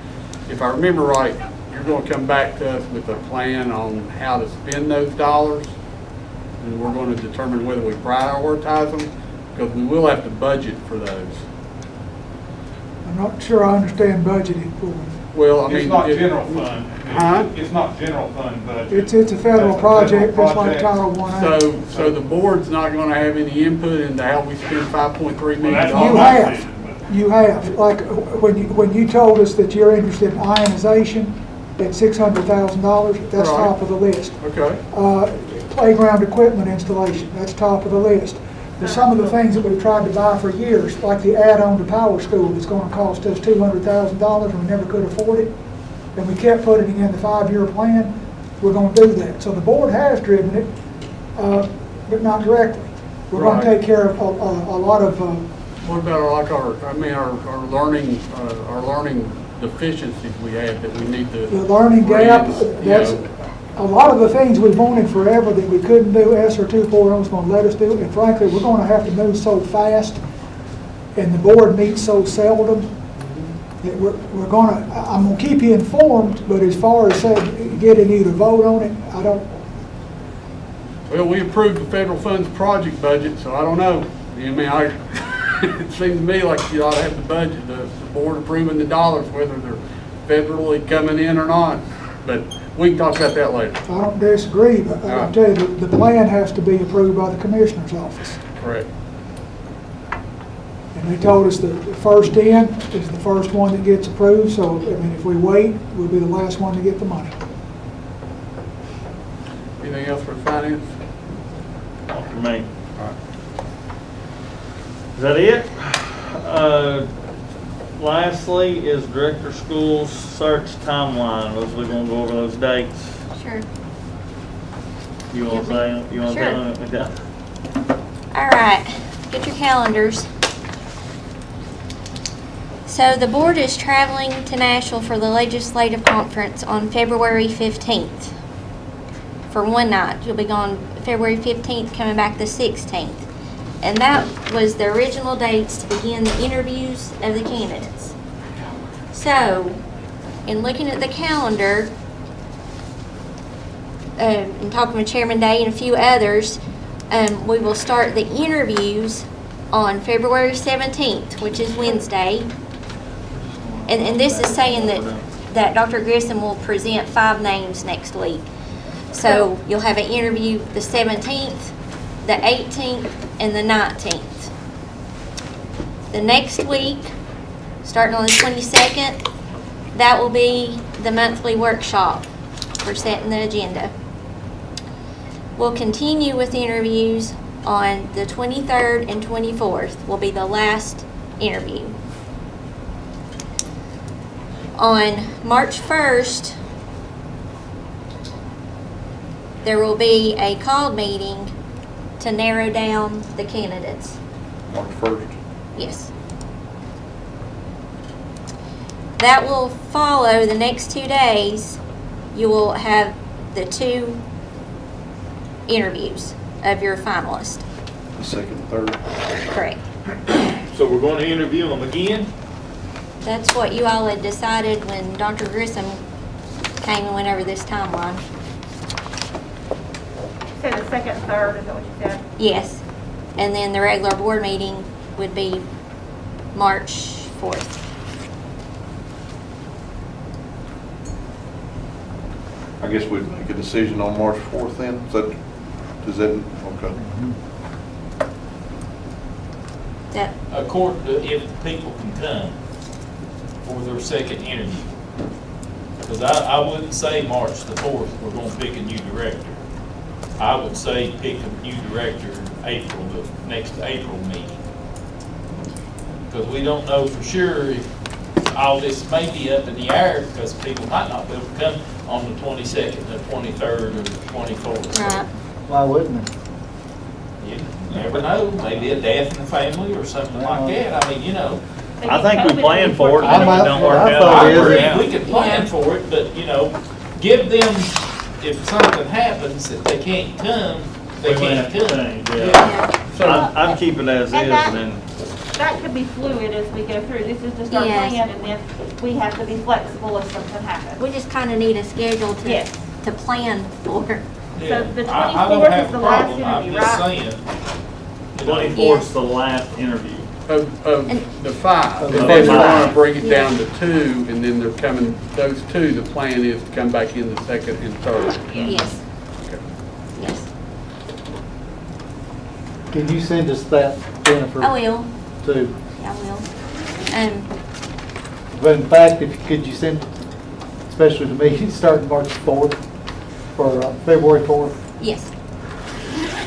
If I remember right, you're going to come back to us with a plan on how to spend those dollars, and we're going to determine whether we prioritize them, because we will have to budget for those. I'm not sure I understand budgeting for them. Well, I mean, It's not general fund. Huh? It's not general fund budget. It's a federal That's a project, federal just like project. Title 1A. So the board's not going to have any input into how we spend $5.3 million? Well, that's You all my have. decision, but- You have, like, when you told us that you're interested in ionization at $600,000, that's Right. top of the list. Okay. Playground equipment installation, that's top of the list. There's some of the things that we've tried to buy for years, like the add-on to Power School, that's gonna cost us $200,000, and we never could afford it. And we kept putting it in the 5-year plan, we're gonna do that. So the board has driven it, but not directly. We're gonna Right. take care of a lot of, What about our learning deficiencies we have that we need to? the learning gap, that's, a lot of the things we've wanted forever that we couldn't do, ESSER 2.0 is gonna let us do, and frankly, we're gonna have to move so fast, and the board meets so seldom, that we're gonna, I'm gonna keep you informed, but as far as getting you to vote on it, I don't, Well, we approved the federal funds project budget, so I don't know. I mean, it seems to me like you ought to have the budget, the board approving the dollars, whether they're federally coming in or not. But we can talk about that later. I don't disagree, but I'll tell you, the plan has to be approved by the commissioner's office. Correct. And they told us that the first in is the first one that gets approved, so, I mean, if we wait, we'll be the last one to get the money. Anything else for finance? all for me. Is that it? Lastly is Director Schools search timeline. We're gonna go over those dates. Sure. You wanna say, you wanna Sure. tell them? Okay. All right, get your calendars. So the board is traveling to Nashville for the legislative conference on February 15th. For one night. You'll be gone February 15th, coming back the 16th. And that was the original dates to begin the interviews of the candidates. So, in looking at the calendar, and talking with Chairman Day and a few others, we will start the interviews on February 17th, which is Wednesday. And this is saying that Dr. Grissom will present 5 names next week. So you'll have an interview the 17th, the 18th, and the 19th. The next week, starting on the 22nd, that will be the monthly workshop for setting the agenda. We'll continue with interviews on the 23rd and 24th will be the last interview. On March 1st, there will be a called meeting to narrow down the candidates. March 1st. Yes. That will follow the next 2 days. You will have the 2 interviews of your finalists. The second, third. Correct. So we're going to interview them again? That's what you all had decided when Dr. Grissom came and went over this timeline. say the second and third, is that what you said? Yes. And then the regular board meeting would be March 4th. I guess we'd make a decision on March 4th then, is that, okay. That, According to if people can come for their second interview. Because I wouldn't say March the 4th, we're gonna pick a new director. I would say pick a new director April, the next April meeting. Because we don't know for sure if all this may be up in the air, because people might not be able to come on the 22nd, the 23rd, or the 24th. right. Why wouldn't it? You never know, maybe a death in the family or something like that. I mean, you know. I think we plan for it, I and if might- it don't work I out. thought I it is. agree, we can plan for it, but, you know, give them, if something happens, if they can't come, they We might can't have to come. change, yeah. Yeah. I'd keep it as is, And that- and then, That could be fluid as we go through. This is just our Yes. plan, and then we have to be flexible if something happens. We just kind of need a schedule to, Yes. to plan for. Yeah. the I don't 24th have is a the last problem, I'm interview, just right? saying. you know, 24th's the last interview. Of And- the five, Of and the then we five. want to bring it Yeah. down to two, and then they're coming, those two, the plan is to come back in the second and third. Yes, Okay. yes. Can you send us that, Jennifer? I will, Too. I will. But in fact, could you send, especially to me, starting March 4th, or February 4th? Yes,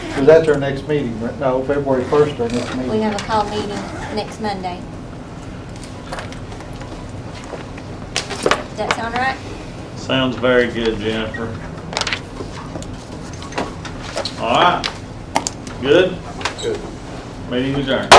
Because that's our next meeting, right? No, February 1st, our next meeting. we have a call meeting next Monday. Does that sound right? Sounds very good, Jennifer. All right. Good? Good. Meeting adjourned.